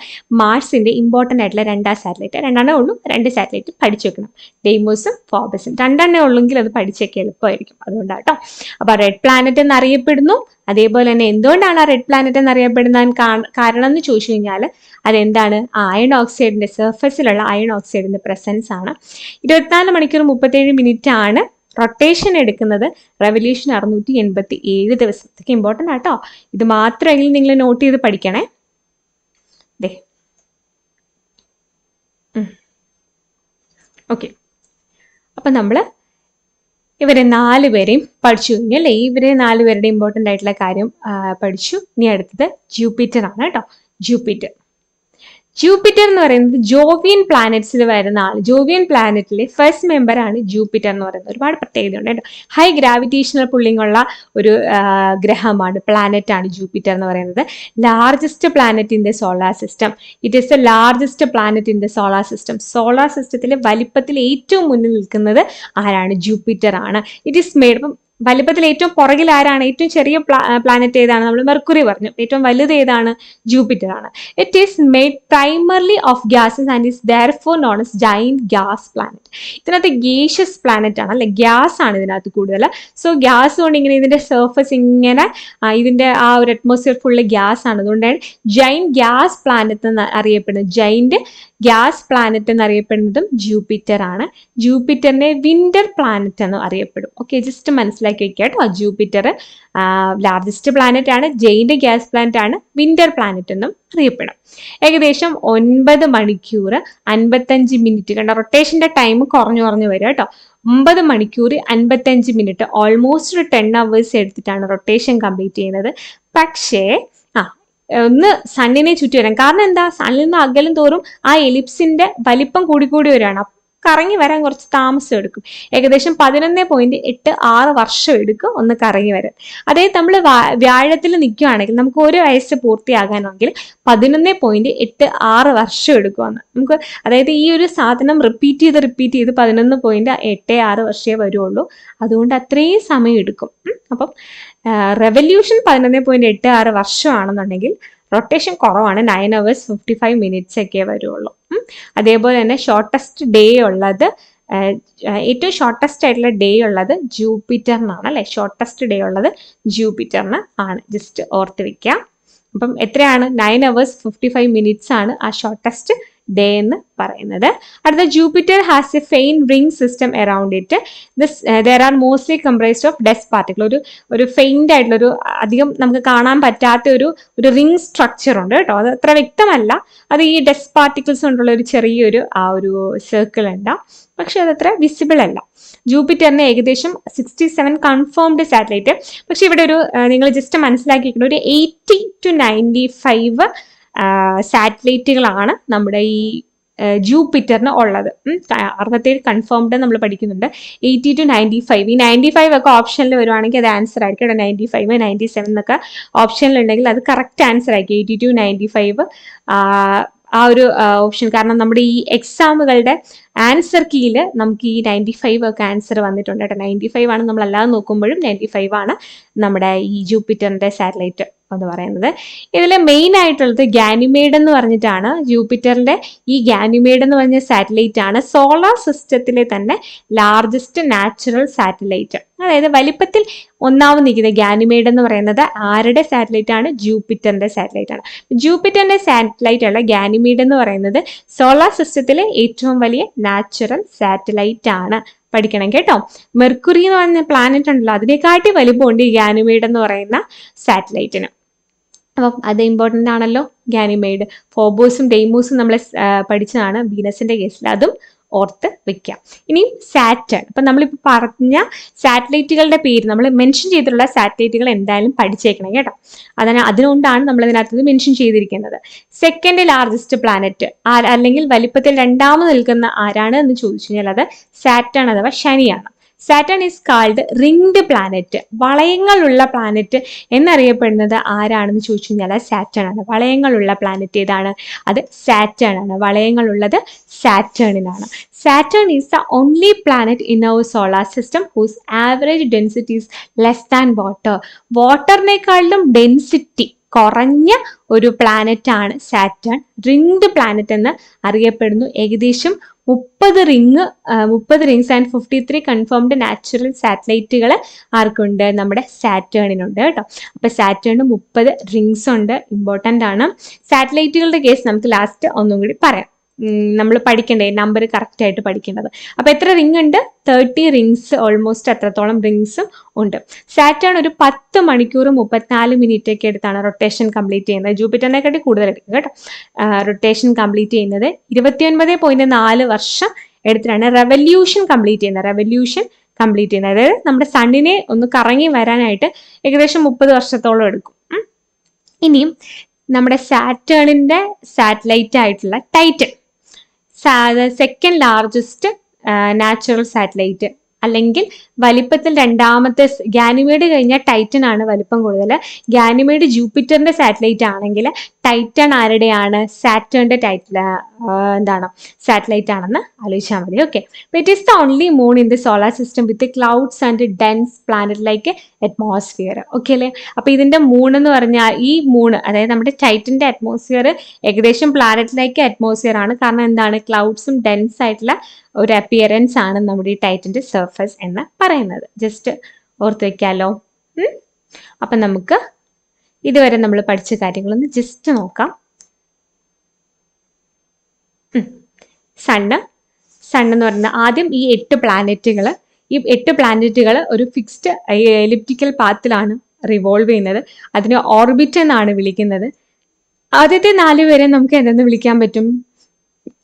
മാർസിന്റെ ഇമ്പോർട്ടൻ്റ് ആയിട്ടുള്ള 2 സാറ്റലൈറ്റ്. 2 ഉള്ളൂ, 2 സാറ്റലൈറ്റ് പഠിച്ചു വെക്കണം. ഡെയ്മോസും ഫോർബസും 2 ഉള്ളെങ്കിൽ അത് പഠിച്ചൊക്കെ എളുപ്പമായിരിക്കും, അതുകൊണ്ടാട്ടോ. അപ്പൊ റെഡ് പ്ലാനറ്റ് എന്നറിയപ്പെടുന്നു. അതേപോലെ തന്നെ എന്തുകൊണ്ടാണ് ആ റെഡ് പ്ലാനറ്റ് എന്നറിയപ്പെടുന്ന കാരണം എന്ന് ചോദിച്ചു കഴിഞ്ഞാൽ അതെന്താണ്? അയൺ ഓക്സൈഡിന്റെ സർഫസിലുള്ള അയൺ ഓക്സൈഡിന്റെ പ്രസൻസ് ആണ്. 24 മണിക്കൂർ 37 മിനിറ്റ് ആണ് റൊട്ടേഷൻ എടുക്കുന്നത്. റെവല്യൂഷൻ 687 ദിവസം. ഇതൊക്കെ ഇമ്പോർട്ടൻ്റ് ആട്ടോ. ഇത് മാത്രമെങ്കിലും നിങ്ങൾ നോട്ട് ചെയ്ത് പഠിക്കണേ. ഓക്കെ, അപ്പൊ നമ്മൾ ഇവരെ 4 പേരെയും പഠിച്ചു കഴിഞ്ഞു അല്ലേ? ഇവരെ 4 പേരുടെ ഇമ്പോർട്ടൻ്റ് ആയിട്ടുള്ള കാര്യം പഠിച്ചു. ഇനി അടുത്തത് ജൂപ്പിറ്റർ ആണ് കേട്ടോ. ജൂപ്പിറ്റർ എന്ന് പറയുന്നത് ജോവിയൻ പ്ലാനറ്റ്സിൽ വരുന്ന ആൾ. ജോവിയൻ പ്ലാനറ്റിലെ ഫസ്റ്റ് മെമ്പർ ആണ് ജൂപ്പിറ്റർ എന്ന് പറയുന്നത്. ഒരുപാട് പ്രത്യേകതയുണ്ട് കേട്ടോ. ഹൈ ഗ്രാവിറ്റേഷണൽ പുള്ളിങ് ഉള്ള ഒരു ഗ്രഹമാണ്, പ്ലാനറ്റ് ആണ് ജൂപ്പിറ്റർ എന്ന് പറയുന്നത്. Largest planet in the solar system. It is the largest planet in the solar system. Solar സിസ്റ്റത്തിലെ വലിപ്പത്തിൽ ഏറ്റവും മുന്നിൽ നിൽക്കുന്നത് ആരാണ്? ജൂപ്പിറ്റർ ആണ്. ഇറ്റ് ഈസ് മെയ്ഡ്, ഇപ്പം വലിപ്പത്തിൽ ഏറ്റവും പുറകിൽ ആരാണ്? ഏറ്റവും ചെറിയ പ്ലാനറ്റ് ഏതാണ്? നമ്മൾ മെർക്കുറി പറഞ്ഞു. ഏറ്റവും വലുത് ഏതാണ്? ജൂപ്പിറ്റർ ആണ്. It is made primarily of gases and is therefore known as giant gas planet. ഇതിനകത്ത് ഗേഷ്യസ് പ്ലാനറ്റ് ആണ് അല്ലെ, ഗ്യാസ് ആണ് ഇതിനകത്ത് കൂടുതൽ. സോ ഗ്യാസ് കൊണ്ട് ഇങ്ങനെ ഇതിന്റെ സർഫസ് ഇങ്ങനെ ഇതിന്റെ ആ ഒരു അറ്റ്മോസ്ഫിയർ ഫുള്ള് ഗ്യാസ് ആണ്. അതുകൊണ്ടാണ് ജൈന്റ് ഗ്യാസ് പ്ലാനറ്റ് എന്ന് അറിയപ്പെടുന്നത്. ജൈന്റ് ഗ്യാസ് പ്ലാനറ്റ് എന്നറിയപ്പെടുന്നതും ജൂപ്പിറ്റർ ആണ്. ജൂപ്പിറ്ററിനെ വിന്റർ പ്ലാനറ്റ് എന്ന് അറിയപ്പെടും. ഓക്കെ, ജസ്റ്റ് മനസ്സിലാക്കി വെക്കുക കേട്ടോ. ജൂപ്പിറ്റർ ലാർജസ്റ്റ് പ്ലാനറ്റ് ആണ്, ജെയിന്റ് ഗ്യാസ് പ്ലാനറ്റ് ആണ്, വിന്റർ പ്ലാനറ്റ് എന്നും അറിയപ്പെടും. ഏകദേശം 9 മണിക്കൂർ 55 മിനിറ്റ്, കണ്ട റൊട്ടേഷന്റെ ടൈം കുറഞ്ഞു കുറഞ്ഞു വരും കേട്ടോ. 9 മണിക്കൂർ 55 മിനിറ്റ്, ഓൾമോസ്റ്റ് ഒരു 10 hours എടുത്തിട്ടാണ് റൊട്ടേഷൻ കംപ്ലീറ്റ് ചെയ്യുന്നത്. പക്ഷേ ഒന്ന് സണ്ണിനെ ചുറ്റി വരാം. കാരണം എന്താ, സണ്ണിൽ നിന്ന് അകലും തോറും ആ എലിപ്സിന്റെ വലിപ്പം കൂടിക്കൂടി വരികയാണ്. കറങ്ങി വരാൻ കുറച്ച് താമസം എടുക്കും. ഏകദേശം 11.86 വർഷം എടുക്കും ഒന്ന് കറങ്ങി വരാൻ. അതായത് നമ്മൾ വ്യാഴത്തിൽ നിൽക്കുകയാണെങ്കിൽ നമുക്ക് 1 വയസ്സ് പൂർത്തിയാകാനെങ്കിൽ 11.86 വർഷം എടുക്കുമെന്ന് നമുക്ക്. അതായത് ഈ ഒരു സാധനം റിപ്പീറ്റ് ചെയ്ത് 11.86 വർഷമേ വരുള്ളൂ. അതുകൊണ്ട് അത്രയും സമയം എടുക്കും. അപ്പം റെവല്യൂഷൻ 11.86 വർഷമാണെന്നുണ്ടെങ്കിൽ റൊട്ടേഷൻ കുറവാണ്, 9 hours 55 minutes ഒക്കെ വരുള്ളൂ. അതേപോലെ തന്നെ ഷോർട്ടസ്റ്റ് ഡേ ഉള്ളത്, ഏറ്റവും ഷോർട്ടസ്റ്റ് ആയിട്ടുള്ള ഡേ ഉള്ളത് ജൂപ്പിറ്ററിനാണ് അല്ലെ. ഷോർട്ടസ്റ്റ് ഡേ ഉള്ളത് ജൂപ്പിറ്ററിന് ആണ്, ജസ്റ്റ് ഓർത്ത് വെക്കാം. അപ്പം എത്രയാണ്, 9 hours 55 minutes ആണ് ആ ഷോർട്ടസ്റ്റ് ഡേ എന്ന് പറയുന്നത്. അടുത്ത, Jupiter has a faint ring system around it. There are mostly comprised of dust particle. ഒരു ഫെയിൻഡ് ആയിട്ടുള്ള ഒരു അധികം നമുക്ക് കാണാൻ പറ്റാത്ത ഒരു റിംഗ് സ്ട്രക്ചർ ഉണ്ട് കേട്ടോ. അത് അത്ര വ്യക്തമല്ല. അത് ഈ ഡസ്റ്റ് പാർട്ടിക്കിൾസ് കൊണ്ടുള്ള ഒരു ചെറിയൊരു ഒരു സർക്കിൾ ഉണ്ടാവും, പക്ഷെ അതത്ര വിസിബിൾ അല്ല. ജൂപ്പിറ്ററിന് ഏകദേശം 67 കൺഫേംഡ് സാറ്റലൈറ്റ്. പക്ഷെ ഇവിടെ ഒരു നിങ്ങൾ ജസ്റ്റ് മനസ്സിലാക്കിയിരിക്കുന്നത് ഒരു 80 to 95 സാറ്റലൈറ്റുകളാണ് നമ്മുടെ ഈ ജൂപ്പിറ്ററിന് ഉള്ളത്. 67 കൺഫേംഡ് നമ്മൾ പഠിക്കുന്നുണ്ട്. 80 to 95, ഈ 95 ഒക്കെ ഓപ്ഷനിൽ വരുവാണെങ്കിൽ അത് ആൻസർ ആയിരിക്കും. 95, 97 എന്നൊക്കെ ഓപ്ഷനിൽ ഉണ്ടെങ്കിൽ അത് കറക്റ്റ് ആൻസർ ആയിരിക്കും. 80 to 95 ആ ഒരു ഓപ്ഷൻ. കാരണം നമ്മുടെ ഈ എക്സാമുകളുടെ ആൻസർ കീയിൽ നമുക്ക് ഈ 95 ഒക്കെ ആൻസർ വന്നിട്ടുണ്ട് കേട്ടോ. 95 ആണ് നമ്മൾ അല്ലാതെ നോക്കുമ്പോഴും 95 ആണ് നമ്മുടെ ഈ ജൂപ്പിറ്ററിന്റെ സാറ്റലൈറ്റ് എന്ന് പറയുന്നത്. ഇതിൽ മെയിൻ ആയിട്ടുള്ളത് ഗാനിമേഡ് എന്ന് പറഞ്ഞിട്ടാണ്. ജൂപ്പിറ്ററിന്റെ ഈ ഗാനിമേഡ് എന്ന് പറഞ്ഞ സാറ്റലൈറ്റ് ആണ് സോളാർ സിസ്റ്റത്തിലെ തന്നെ ലാർജസ്റ്റ് നാച്ചുറൽ സാറ്റലൈറ്റ്. അതായത് വലിപ്പത്തിൽ ഒന്നാമത് നിൽക്കുന്നത് ഗാനിമേഡ് എന്ന് പറയുന്നത് ആരുടെ സാറ്റലൈറ്റ് ആണ്, ജൂപ്പിറ്ററിന്റെ സാറ്റലൈറ്റ് ആണ്. ജൂപ്പിറ്ററിന്റെ സാറ്റലൈറ്റ് ഉള്ള ഗാനിമേഡ് എന്ന് പറയുന്നത് സോളാർ സിസ്റ്റത്തിലെ ഏറ്റവും വലിയ നാച്ചുറൽ സാറ്റലൈറ്റ് ആണ്. പഠിക്കണം കേട്ടോ. മെർക്കുറി എന്ന് പറഞ്ഞ പ്ലാനറ്റ് ഉണ്ടല്ലോ, അതിനെക്കാട്ടി വലിപ്പമുണ്ട് ഈ ഗാനിമേഡ് എന്ന് പറയുന്ന സാറ്റലൈറ്റിന്. അപ്പം അത് ഇമ്പോർട്ടൻ്റ് ആണല്ലോ ഗാനിമേഡ്. ഫോബോസും ഡെയ്മോസും നമ്മൾ പഠിച്ചതാണ് വീനസിന്റെ കേസിൽ, അതും ഓർത്ത് വെക്കാം. ഇനിയും സാറ്റേൺ. അപ്പം നമ്മളിപ്പോൾ പറഞ്ഞ സാറ്റലൈറ്റുകളുടെ പേര് നമ്മൾ മെൻഷൻ ചെയ്തിട്ടുള്ള സാറ്റലൈറ്റുകൾ എന്തായാലും പഠിച്ചേക്കണം കേട്ടോ. അതുകൊണ്ടാണ് നമ്മൾ ഇതിനകത്ത് മെൻഷൻ ചെയ്തിരിക്കുന്നത്. സെക്കൻഡ് ലാർജസ്റ്റ് പ്ലാനറ്റ് അല്ലെങ്കിൽ വലിപ്പത്തിൽ രണ്ടാമത് നിൽക്കുന്ന ആരാണ് എന്ന് ചോദിച്ചു കഴിഞ്ഞാൽ അത് സാറ്റേൺ അഥവാ ശനിയാണ്. Saturn is called ringed planet. വളയങ്ങളുള്ള പ്ലാനറ്റ് എന്നറിയപ്പെടുന്നത് ആരാണെന്ന് ചോദിച്ചു കഴിഞ്ഞാൽ സാറ്റേൺ ആണ്. വളയങ്ങളുള്ള പ്ലാനറ്റ് ഏതാണ്? അത് സാറ്റേൺ ആണ്. വളയങ്ങളുള്ളത് സാറ്റേണിനാണ്. Saturn is the only planet in our solar system whose average density is less than water. വാട്ടറിനേക്കാളും ഡെൻസിറ്റി കുറഞ്ഞ ഒരു പ്ലാനറ്റ് ആണ് സാറ്റേൺ. റിംഗ്ഡ് പ്ലാനറ്റ് എന്ന് അറിയപ്പെടുന്നു. ഏകദേശം 30 റിങ്സ് ആൻഡ് 53 കൺഫേംഡ് നാച്ചുറൽ സാറ്റലൈറ്റുകൾ ആർക്കുണ്ട്? നമ്മുടെ സാറ്റേണിനുണ്ട് കേട്ടോ. അപ്പൊ സാറ്റേണിന് 30 റിങ്സ് ഉണ്ട്. ഇമ്പോർട്ടൻ്റ് ആണ്. സാറ്റലൈറ്റുകളുടെ കേസ് നമുക്ക് ലാസ്റ്റ് ഒന്നും കൂടി പറയാം. നമ്മൾ പഠിക്കണ്ടേ, നമ്പർ കറക്റ്റ് ആയിട്ട് പഠിക്കേണ്ടത്. അപ്പൊ എത്ര റിംഗ് ഉണ്ട്? 30 റിങ്സ്, ഓൾമോസ്റ്റ് അത്രത്തോളം റിങ്സും ഉണ്ട്. സാറ്റേൺ ഒരു 10 മണിക്കൂർ 34 മിനിറ്റ് ഒക്കെ എടുത്താണ് റൊട്ടേഷൻ കംപ്ലീറ്റ് ചെയ്യുന്നത്. ജൂപ്പിറ്ററിനെക്കാട്ടി കൂടുതൽ എടുക്കും കേട്ടോ റൊട്ടേഷൻ കംപ്ലീറ്റ് ചെയ്യുന്നത്. 29.4 വർഷം എടുത്തിട്ടാണ് റെവല്യൂഷൻ കംപ്ലീറ്റ് ചെയ്യുന്നത്. അതായത് നമ്മുടെ സണ്ണിനെ ഒന്ന് കറങ്ങി വരാനായിട്ട് ഏകദേശം 30 വർഷത്തോളം എടുക്കും. ഇനിയും നമ്മുടെ സാറ്റേണിന്റെ സാറ്റലൈറ്റ് ആയിട്ടുള്ള Titan, second largest natural satellite അല്ലെങ്കിൽ വലിപ്പത്തിൽ രണ്ടാമത്തെ. ഗാനിമേഡ് കഴിഞ്ഞാൽ ടൈറ്റൻ ആണ് വലിപ്പം കൂടുതൽ. ഗാനിമേഡ് ജൂപ്പിറ്ററിന്റെ സാറ്റലൈറ്റ് ആണെങ്കിൽ ടൈറ്റൻ ആരുടെയാണ്? സാറ്റേണിന്റെ സാറ്റലൈറ്റ് ആണെന്ന് ആലോചിച്ചാൽ മതി. Okay, it is the only moon in the solar system with clouds and dense planet like atmosphere. Okay അല്ലേ? അപ്പൊ ഇതിന്റെ മൂൺ എന്ന് പറഞ്ഞാൽ ഈ മൂണ്, അതായത് നമ്മുടെ ടൈറ്റന്റെ അറ്റ്മോസ്ഫിയർ ഏകദേശം പ്ലാനറ്റ് ലൈക്ക് അറ്റ്മോസ്ഫിയർ ആണ്. കാരണം എന്താണ്? ക്ലൗഡ്സും ഡെൻസ് ആയിട്ടുള്ള ഒരു അപ്പിയറൻസ് ആണ് നമ്മുടെ ഈ ടൈറ്റന്റെ സർഫസ് എന്ന് പറയുന്നത്. ജസ്റ്റ് ഓർത്ത് വെക്കാലോ. അപ്പൊ നമുക്ക് ഇതുവരെ നമ്മൾ പഠിച്ച കാര്യങ്ങളൊന്ന് ജസ്റ്റ് നോക്കാം. സണ്ണ് എന്ന് പറയുന്നത് ആദ്യം ഈ 8 പ്ലാനറ്റുകൾ ഒരു ഫിക്സ്ഡ് എലിപ്റ്റിക്കൽ പാത്തിലാണ് റിവോൾവ് ചെയ്യുന്നത്. അതിനെ ഓർബിറ്റ് എന്നാണ് വിളിക്കുന്നത്. ആദ്യത്തെ 4 പേരെ നമുക്ക് എന്തെന്ന് വിളിക്കാൻ പറ്റും?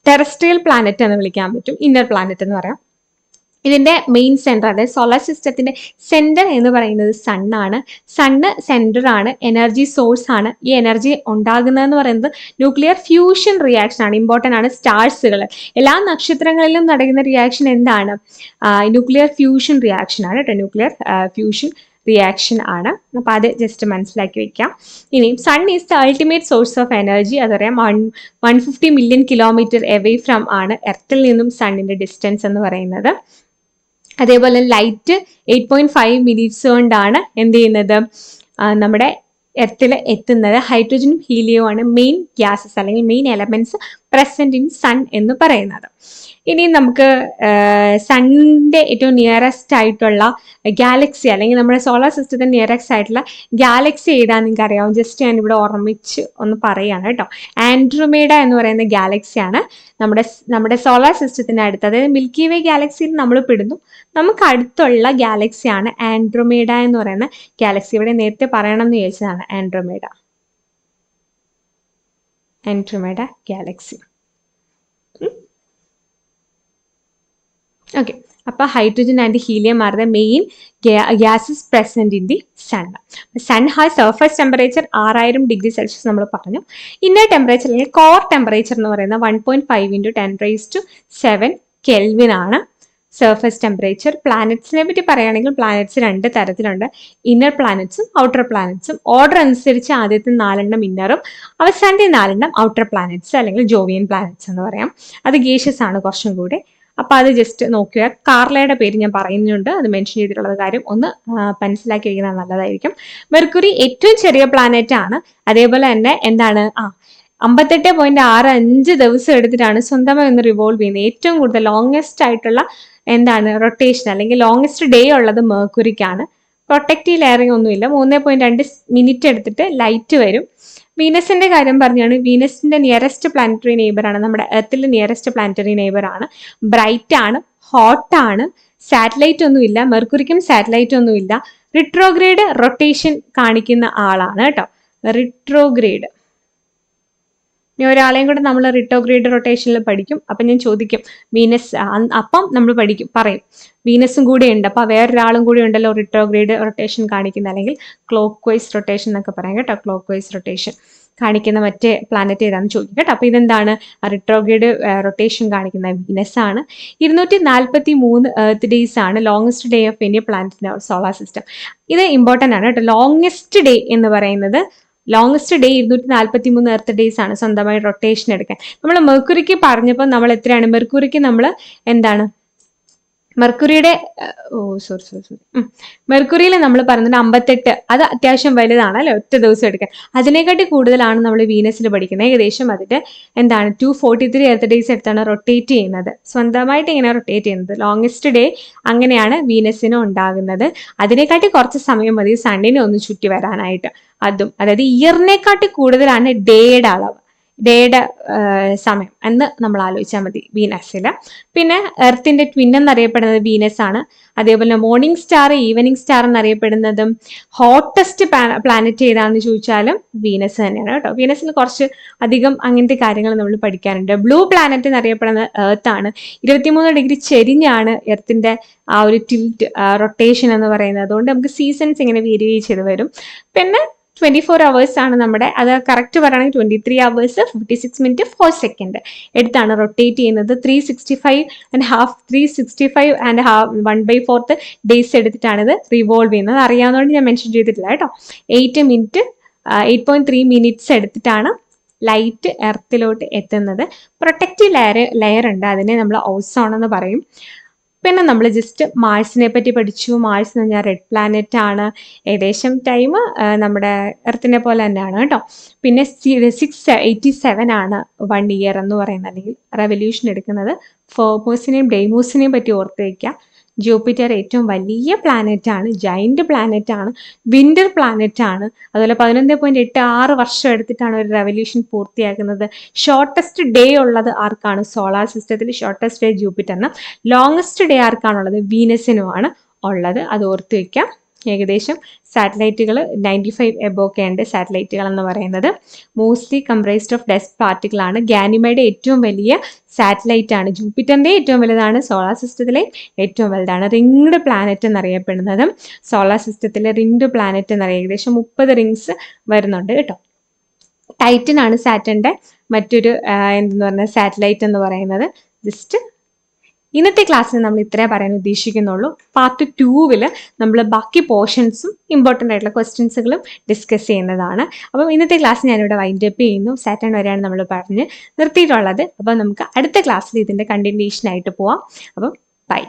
ടെറസ്ട്രിയൽ പ്ലാനറ്റ് എന്ന് വിളിക്കാൻ പറ്റും, ഇന്നർ പ്ലാനറ്റ് എന്ന് പറയാം. ഇതിന്റെ മെയിൻ സെന്റർ, അതായത് സോളാർ സിസ്റ്റത്തിന്റെ സെന്റർ എന്ന് പറയുന്നത് സണ്ണാണ്. സണ്ണ് സെന്റർ ആണ്, എനർജി സോഴ്സ് ആണ്. ഈ എനർജി ഉണ്ടാകുന്നതെന്ന് പറയുന്നത് ന്യൂക്ലിയർ ഫ്യൂഷൻ റിയാക്ഷൻ ആണ്. ഇമ്പോർട്ടൻ്റ് ആണ്. സ്റ്റാർസുകൾ, എല്ലാ നക്ഷത്രങ്ങളിലും നടക്കുന്ന റിയാക്ഷൻ എന്താണ്? ന്യൂക്ലിയർ ഫ്യൂഷൻ റിയാക്ഷൻ ആണ് കേട്ടോ. ന്യൂക്ലിയർ ഫ്യൂഷൻ റിയാക്ഷൻ ആണ്. അപ്പൊ അത് ജസ്റ്റ് മനസ്സിലാക്കി വെക്കാം. ഇനി sun is the ultimate source of energy. അതറിയാം. 150 മില്യൺ കിലോമീറ്റർ എവേ ഫ്രം ആണ് എർത്തിൽ നിന്നും സണ്ണിന്റെ ഡിസ്റ്റൻസ് എന്ന് പറയുന്നത്. അതേപോലെ ലൈറ്റ് 8.5 മിനിറ്റ്സ് കൊണ്ടാണ് എന്ത് ചെയ്യുന്നത്? നമ്മുടെ എർത്തിൽ എത്തുന്നത്. ഹൈഡ്രജനും ഹീലിയവും ആണ് മെയിൻ ഗ്യാസസ് അല്ലെങ്കിൽ main elements present in sun എന്ന് പറയുന്നത്. ഇനി നമുക്ക് സണ്ണിന്റെ ഏറ്റവും നിയറസ്റ്റ് ആയിട്ടുള്ള ഗാലക്സി അല്ലെങ്കിൽ നമ്മുടെ സോളാർ സിസ്റ്റത്തിന് നിയറസ്റ്റ് ആയിട്ടുള്ള ഗാലക്സി ഏതാന്ന് നിങ്ങൾക്ക് അറിയാം. ജസ്റ്റ് ഞാൻ ഇവിടെ ഓർമ്മിച്ച് ഒന്ന് പറയാണ് കേട്ടോ. ആൻഡ്രോമേഡ എന്ന് പറയുന്ന ഗാലക്സിയാണ് നമ്മുടെ സോളാർ സിസ്റ്റത്തിന് അടുത്ത്, അതായത് മിൽക്കി വേ ഗാലക്സിയിൽ നമ്മൾ പെടുന്നു. നമുക്ക് അടുത്തുള്ള ഗാലക്സിയാണ് ആൻഡ്രോമേഡ എന്ന് പറയുന്ന ഗാലക്സി. ഇവിടെ നേരത്തെ പറയണം എന്ന് ചോദിച്ചതാണ് ആൻഡ്രോമേഡ ഗാലക്സി. ഓക്കെ, അപ്പൊ hydrogen and helium are the main gases present in the sun. Sun has surface temperature 6000 degree Celsius നമ്മൾ പറഞ്ഞു. ഇന്നർ ടെമ്പറേച്ചർ അല്ലെങ്കിൽ കോർ ടെമ്പറേച്ചർ എന്ന് പറയുന്നത് 1.5 × 10⁻⁷ കെൽവിൻ ആണ് സർഫസ് ടെമ്പറേച്ചർ. പ്ലാനറ്റ്സിനെ പറ്റി പറയുകയാണെങ്കിൽ പ്ലാനറ്റ്സ് 2 തരത്തിലുണ്ട്, ഇന്നർ പ്ലാനറ്റ്സും ഔട്ടർ പ്ലാനറ്റ്സും. ഓർഡർ അനുസരിച്ച് ആദ്യത്തെ 4 ഇന്നറും അവസാനത്തെ 4 ഔട്ടർ പ്ലാനറ്റ്സ് അല്ലെങ്കിൽ ജോവിയൻ പ്ലാനറ്റ്സ് എന്ന് പറയാം. അത് ഗേഷ്യസ് ആണ് കുറച്ചും കൂടെ. അപ്പൊ അത് ജസ്റ്റ് നോക്കുക. കാർലയുടെ പേര് ഞാൻ പറയുന്നുണ്ട്, അത് മെൻഷൻ ചെയ്തിട്ടുള്ളത് കാര്യം ഒന്ന് മനസ്സിലാക്കി വയ്ക്കുന്നത് നല്ലതായിരിക്കും. മെർക്കുറി ഏറ്റവും ചെറിയ പ്ലാനറ്റ് ആണ്. അതേപോലെ തന്നെ എന്താണ് 58.65 ദിവസം എടുത്തിട്ടാണ് സ്വന്തമായി ഒന്ന് റിവോൾവ് ചെയ്യുന്നത്. ഏറ്റവും കൂടുതൽ ലോങ്സ്റ്റ് ആയിട്ടുള്ള റൊട്ടേഷൻ അല്ലെങ്കിൽ ലോങ്സ്റ്റ് ഡേ ഉള്ളത് മെർക്കുറിക്കാണ്. പ്രൊട്ടക്റ്റീവ് ലെയറിംഗ് ഒന്നുമില്ല. 3.2 മിനിറ്റ് എടുത്തിട്ട് ലൈറ്റ് വരും. വീനസിന്റെ കാര്യം പറഞ്ഞാണ്, വീനസിന്റെ നിയറസ്റ്റ് പ്ലാനറ്ററി നെയ്ബർ ആണ്, നമ്മുടെ എർത്തിലെ നിയറസ്റ്റ് പ്ലാനറ്ററി നെയ്ബർ ആണ്. ബ്രൈറ്റ് ആണ്, ഹോട്ട് ആണ്, സാറ്റലൈറ്റ് ഒന്നുമില്ല. മെർക്കുറിക്കും സാറ്റലൈറ്റ് ഒന്നുമില്ല. റിട്രോഗ്രേഡ് റൊട്ടേഷൻ കാണിക്കുന്ന ആളാണ് കേട്ടോ. റിട്രോഗ്രേഡ് ഇനി ഒരാളെയും കൂടെ നമ്മൾ റിട്രോഗ്രേഡ് റൊട്ടേഷനിൽ പഠിക്കും. അപ്പം ഞാൻ ചോദിക്കും വീനസ്, അപ്പം നമ്മൾ പറയും വീനസും കൂടെ ഉണ്ട്. അപ്പം വേറൊരാളും കൂടി ഉണ്ടല്ലോ റിട്രോഗ്രേഡ് റൊട്ടേഷൻ കാണിക്കുന്ന, അല്ലെങ്കിൽ ക്ലോക്ക് വൈസ് റൊട്ടേഷൻ എന്നൊക്കെ പറയാം കേട്ടോ. ക്ലോക്ക് വൈസ് റൊട്ടേഷൻ കാണിക്കുന്ന മറ്റേ പ്ലാനറ്റ് ഏതാണെന്ന് ചോദിക്കും കേട്ടോ. അപ്പം ഇതെന്താണ്? റിട്രോഗ്രേഡ് റൊട്ടേഷൻ കാണിക്കുന്ന വീനസ് ആണ്. 243 എർത്ത് ഡേയ്സ് ആണ് longest day of any planet in our solar system. ഇത് ഇമ്പോർട്ടൻ്റ് ആണ് കേട്ടോ. ലോങ്സ്റ്റ് ഡേ എന്ന് പറയുന്നത്, ലോങ്സ്റ്റ് ഡേ 243 എർത്ത് ഡേയ്സ് ആണ് സ്വന്തമായി റൊട്ടേഷൻ എടുക്കാൻ. നമ്മൾ മെർക്കുറിക്ക് പറഞ്ഞപ്പോൾ നമ്മൾ എത്രയാണ്? മെർക്കുറിക്ക് നമ്മൾ മെർക്കുറിയുടെ മെർക്കുറിയിൽ നമ്മൾ പറഞ്ഞത് 58, അത് അത്യാവശ്യം വലുതാണ് അല്ലെ, ഒറ്റ ദിവസം എടുക്കാൻ. അതിനെക്കാട്ടി കൂടുതലാണ് നമ്മൾ വീനസിൽ പഠിക്കുന്നത്. ഏകദേശം അതിന്റെ 243 എർത്ത് ഡേയ്സ് എടുത്താണ് റൊട്ടേറ്റ് ചെയ്യുന്നത്, സ്വന്തമായിട്ട് ഇങ്ങനെ റൊട്ടേറ്റ് ചെയ്യുന്നത്. ലോങ്സ്റ്റ് ഡേ അങ്ങനെയാണ് വീനസിന് ഉണ്ടാകുന്നത്. അതിനെക്കാട്ടി കുറച്ച് സമയം മതി സണ്ണിനെ ഒന്ന് ചുറ്റി വരാനായിട്ട്. അതും അതായത് ഇയറിനെക്കാട്ടി കൂടുതലാണ് ഡേയുടെ അളവ്, ഡേയുടെ സമയം എന്ന് നമ്മൾ ആലോചിച്ചാൽ മതി വീനസിൽ. പിന്നെ എർത്തിന്റെ ട്വിൻ എന്നറിയപ്പെടുന്നത് വീനസ് ആണ്. അതേപോലെ മോർണിംഗ് സ്റ്റാർ, ഈവനിങ് സ്റ്റാർ എന്നറിയപ്പെടുന്നതും ഹോട്ടസ്റ്റ് പ്ലാനറ്റ് ഏതാണെന്ന് ചോദിച്ചാലും വീനസ് തന്നെയാണ് കേട്ടോ. വീനസിൽ കുറച്ച് അധികം അങ്ങനത്തെ കാര്യങ്ങൾ നമ്മൾ പഠിക്കാറുണ്ട്. ബ്ലൂ പ്ലാനറ്റ് എന്നറിയപ്പെടുന്നത് എർത്ത് ആണ്. 23 ഡിഗ്രി ചെരിഞ്ഞാണ് എർത്തിന്റെ ആ ഒരു ടിൽറ്റ് റൊട്ടേഷൻ എന്ന് പറയുന്നത്. അതുകൊണ്ട് നമുക്ക് സീസൺസ് ഇങ്ങനെ വേരി ചെയ്ത് വരും. പിന്നെ 24 hours ആണ് നമ്മുടെ, അത് കറക്റ്റ് പറയുകയാണെങ്കിൽ 23 hours 56 minutes 4 seconds എടുത്താണ് റൊട്ടേറ്റ് ചെയ്യുന്നത്. 365.5 1/4 ഡേയ്സ് എടുത്തിട്ടാണ് ഇത് റിവോൾവ് ചെയ്യുന്നത്. അറിയാവുന്നതുകൊണ്ട് ഞാൻ മെൻഷൻ ചെയ്തിട്ടില്ല കേട്ടോ. 8.3 minutes എടുത്തിട്ടാണ് ലൈറ്റ് എർത്തിലോട്ട് എത്തുന്നത്. പ്രൊട്ടക്റ്റീവ് ലെയർ ഉണ്ട്, അതിനെ നമ്മൾ ഓസോൺ എന്ന് പറയും. പിന്നെ നമ്മൾ ജസ്റ്റ് മാഴ്സിനെ പറ്റി പഠിച്ചു. മാഴ്സ് എന്ന് പറഞ്ഞാൽ റെഡ് പ്ലാനറ്റ് ആണ്. ഏകദേശം ടൈം നമ്മുടെ എർത്തിനെ പോലെ തന്നെയാണ് കേട്ടോ. പിന്നെ 687 ആണ് 1 year എന്ന് പറയുന്നത്, അല്ലെങ്കിൽ റെവല്യൂഷൻ എടുക്കുന്നത്. ഫോമോസിനെയും ഡെയ്മോസിനെയും പറ്റി ഓർത്ത് വയ്ക്കുക. ജൂപ്പിറ്റർ ഏറ്റവും വലിയ പ്ലാനറ്റ് ആണ്, ജൈന്റ് പ്ലാനറ്റ് ആണ്, വിന്റർ പ്ലാനറ്റ് ആണ്. അതുപോലെ 11.86 വർഷം എടുത്തിട്ടാണ് ഒരു റെവല്യൂഷൻ പൂർത്തിയാക്കുന്നത്. ഷോർട്ടസ്റ്റ് ഡേ ഉള്ളത് ആർക്കാണ്? സോളാർ സിസ്റ്റത്തിൽ ഷോർട്ടസ്റ്റ് ഡേ ജൂപ്പിറ്ററിന്. ലോങ്സ്റ്റ് ഡേ ആർക്കാണുള്ളത്? വീനസിനുമാണ് ഉള്ളത്. അത് ഓർത്ത് വയ്ക്കാം. ഏകദേശം സാറ്റലൈറ്റുകൾ 95 എബോ ഒക്കെ ഉണ്ട് സാറ്റലൈറ്റുകൾ എന്ന് പറയുന്നത്. Mostly comprised of dust particle ആണ്. ഗാനിമയുടെ ഏറ്റവും വലിയ സാറ്റലൈറ്റ് ആണ്. ജൂപ്പിറ്ററിന്റെ ഏറ്റവും വലുതാണ്, സോളാർ സിസ്റ്റത്തിലെ ഏറ്റവും വലുതാണ്. റിംഗ്ഡ് പ്ലാനറ്റ് എന്നറിയപ്പെടുന്നത് സോളാർ സിസ്റ്റത്തിലെ റിംഗ്ഡ് പ്ലാനറ്റ് എന്നറിയാം. ഏകദേശം 30 റിങ്സ് വരുന്നുണ്ട് കേട്ടോ. ടൈറ്റൻ ആണ് സാറ്റന്റെ മറ്റൊരു എന്തെന്ന് പറഞ്ഞ സാറ്റലൈറ്റ് എന്ന് പറയുന്നത്. ജസ്റ്റ് ഇന്നത്തെ ക്ലാസ്സിൽ നമ്മൾ ഇത്രേ പറയാൻ ഉദ്ദേശിക്കുന്നുള്ളൂ. പാർട്ട് 2 നമ്മൾ ബാക്കി പോർഷൻസും ഇമ്പോർട്ടൻ്റ് ആയിട്ടുള്ള ക്വസ്റ്റ്യൻസുകളും ഡിസ്കസ് ചെയ്യുന്നതാണ്. അപ്പം ഇന്നത്തെ ക്ലാസ് ഞാനിവിടെ വൈൻഡ് അപ്പ് ചെയ്യുന്നു. സാറ്റേൺ വരെയാണ് നമ്മൾ പറഞ്ഞ് നിർത്തിയിട്ടുള്ളത്. അപ്പം നമുക്ക് അടുത്ത ക്ലാസ്സിൽ ഇതിൻ്റെ കണ്ടിന്യൂഷൻ ആയിട്ട് പോവാം. അപ്പം ബൈ.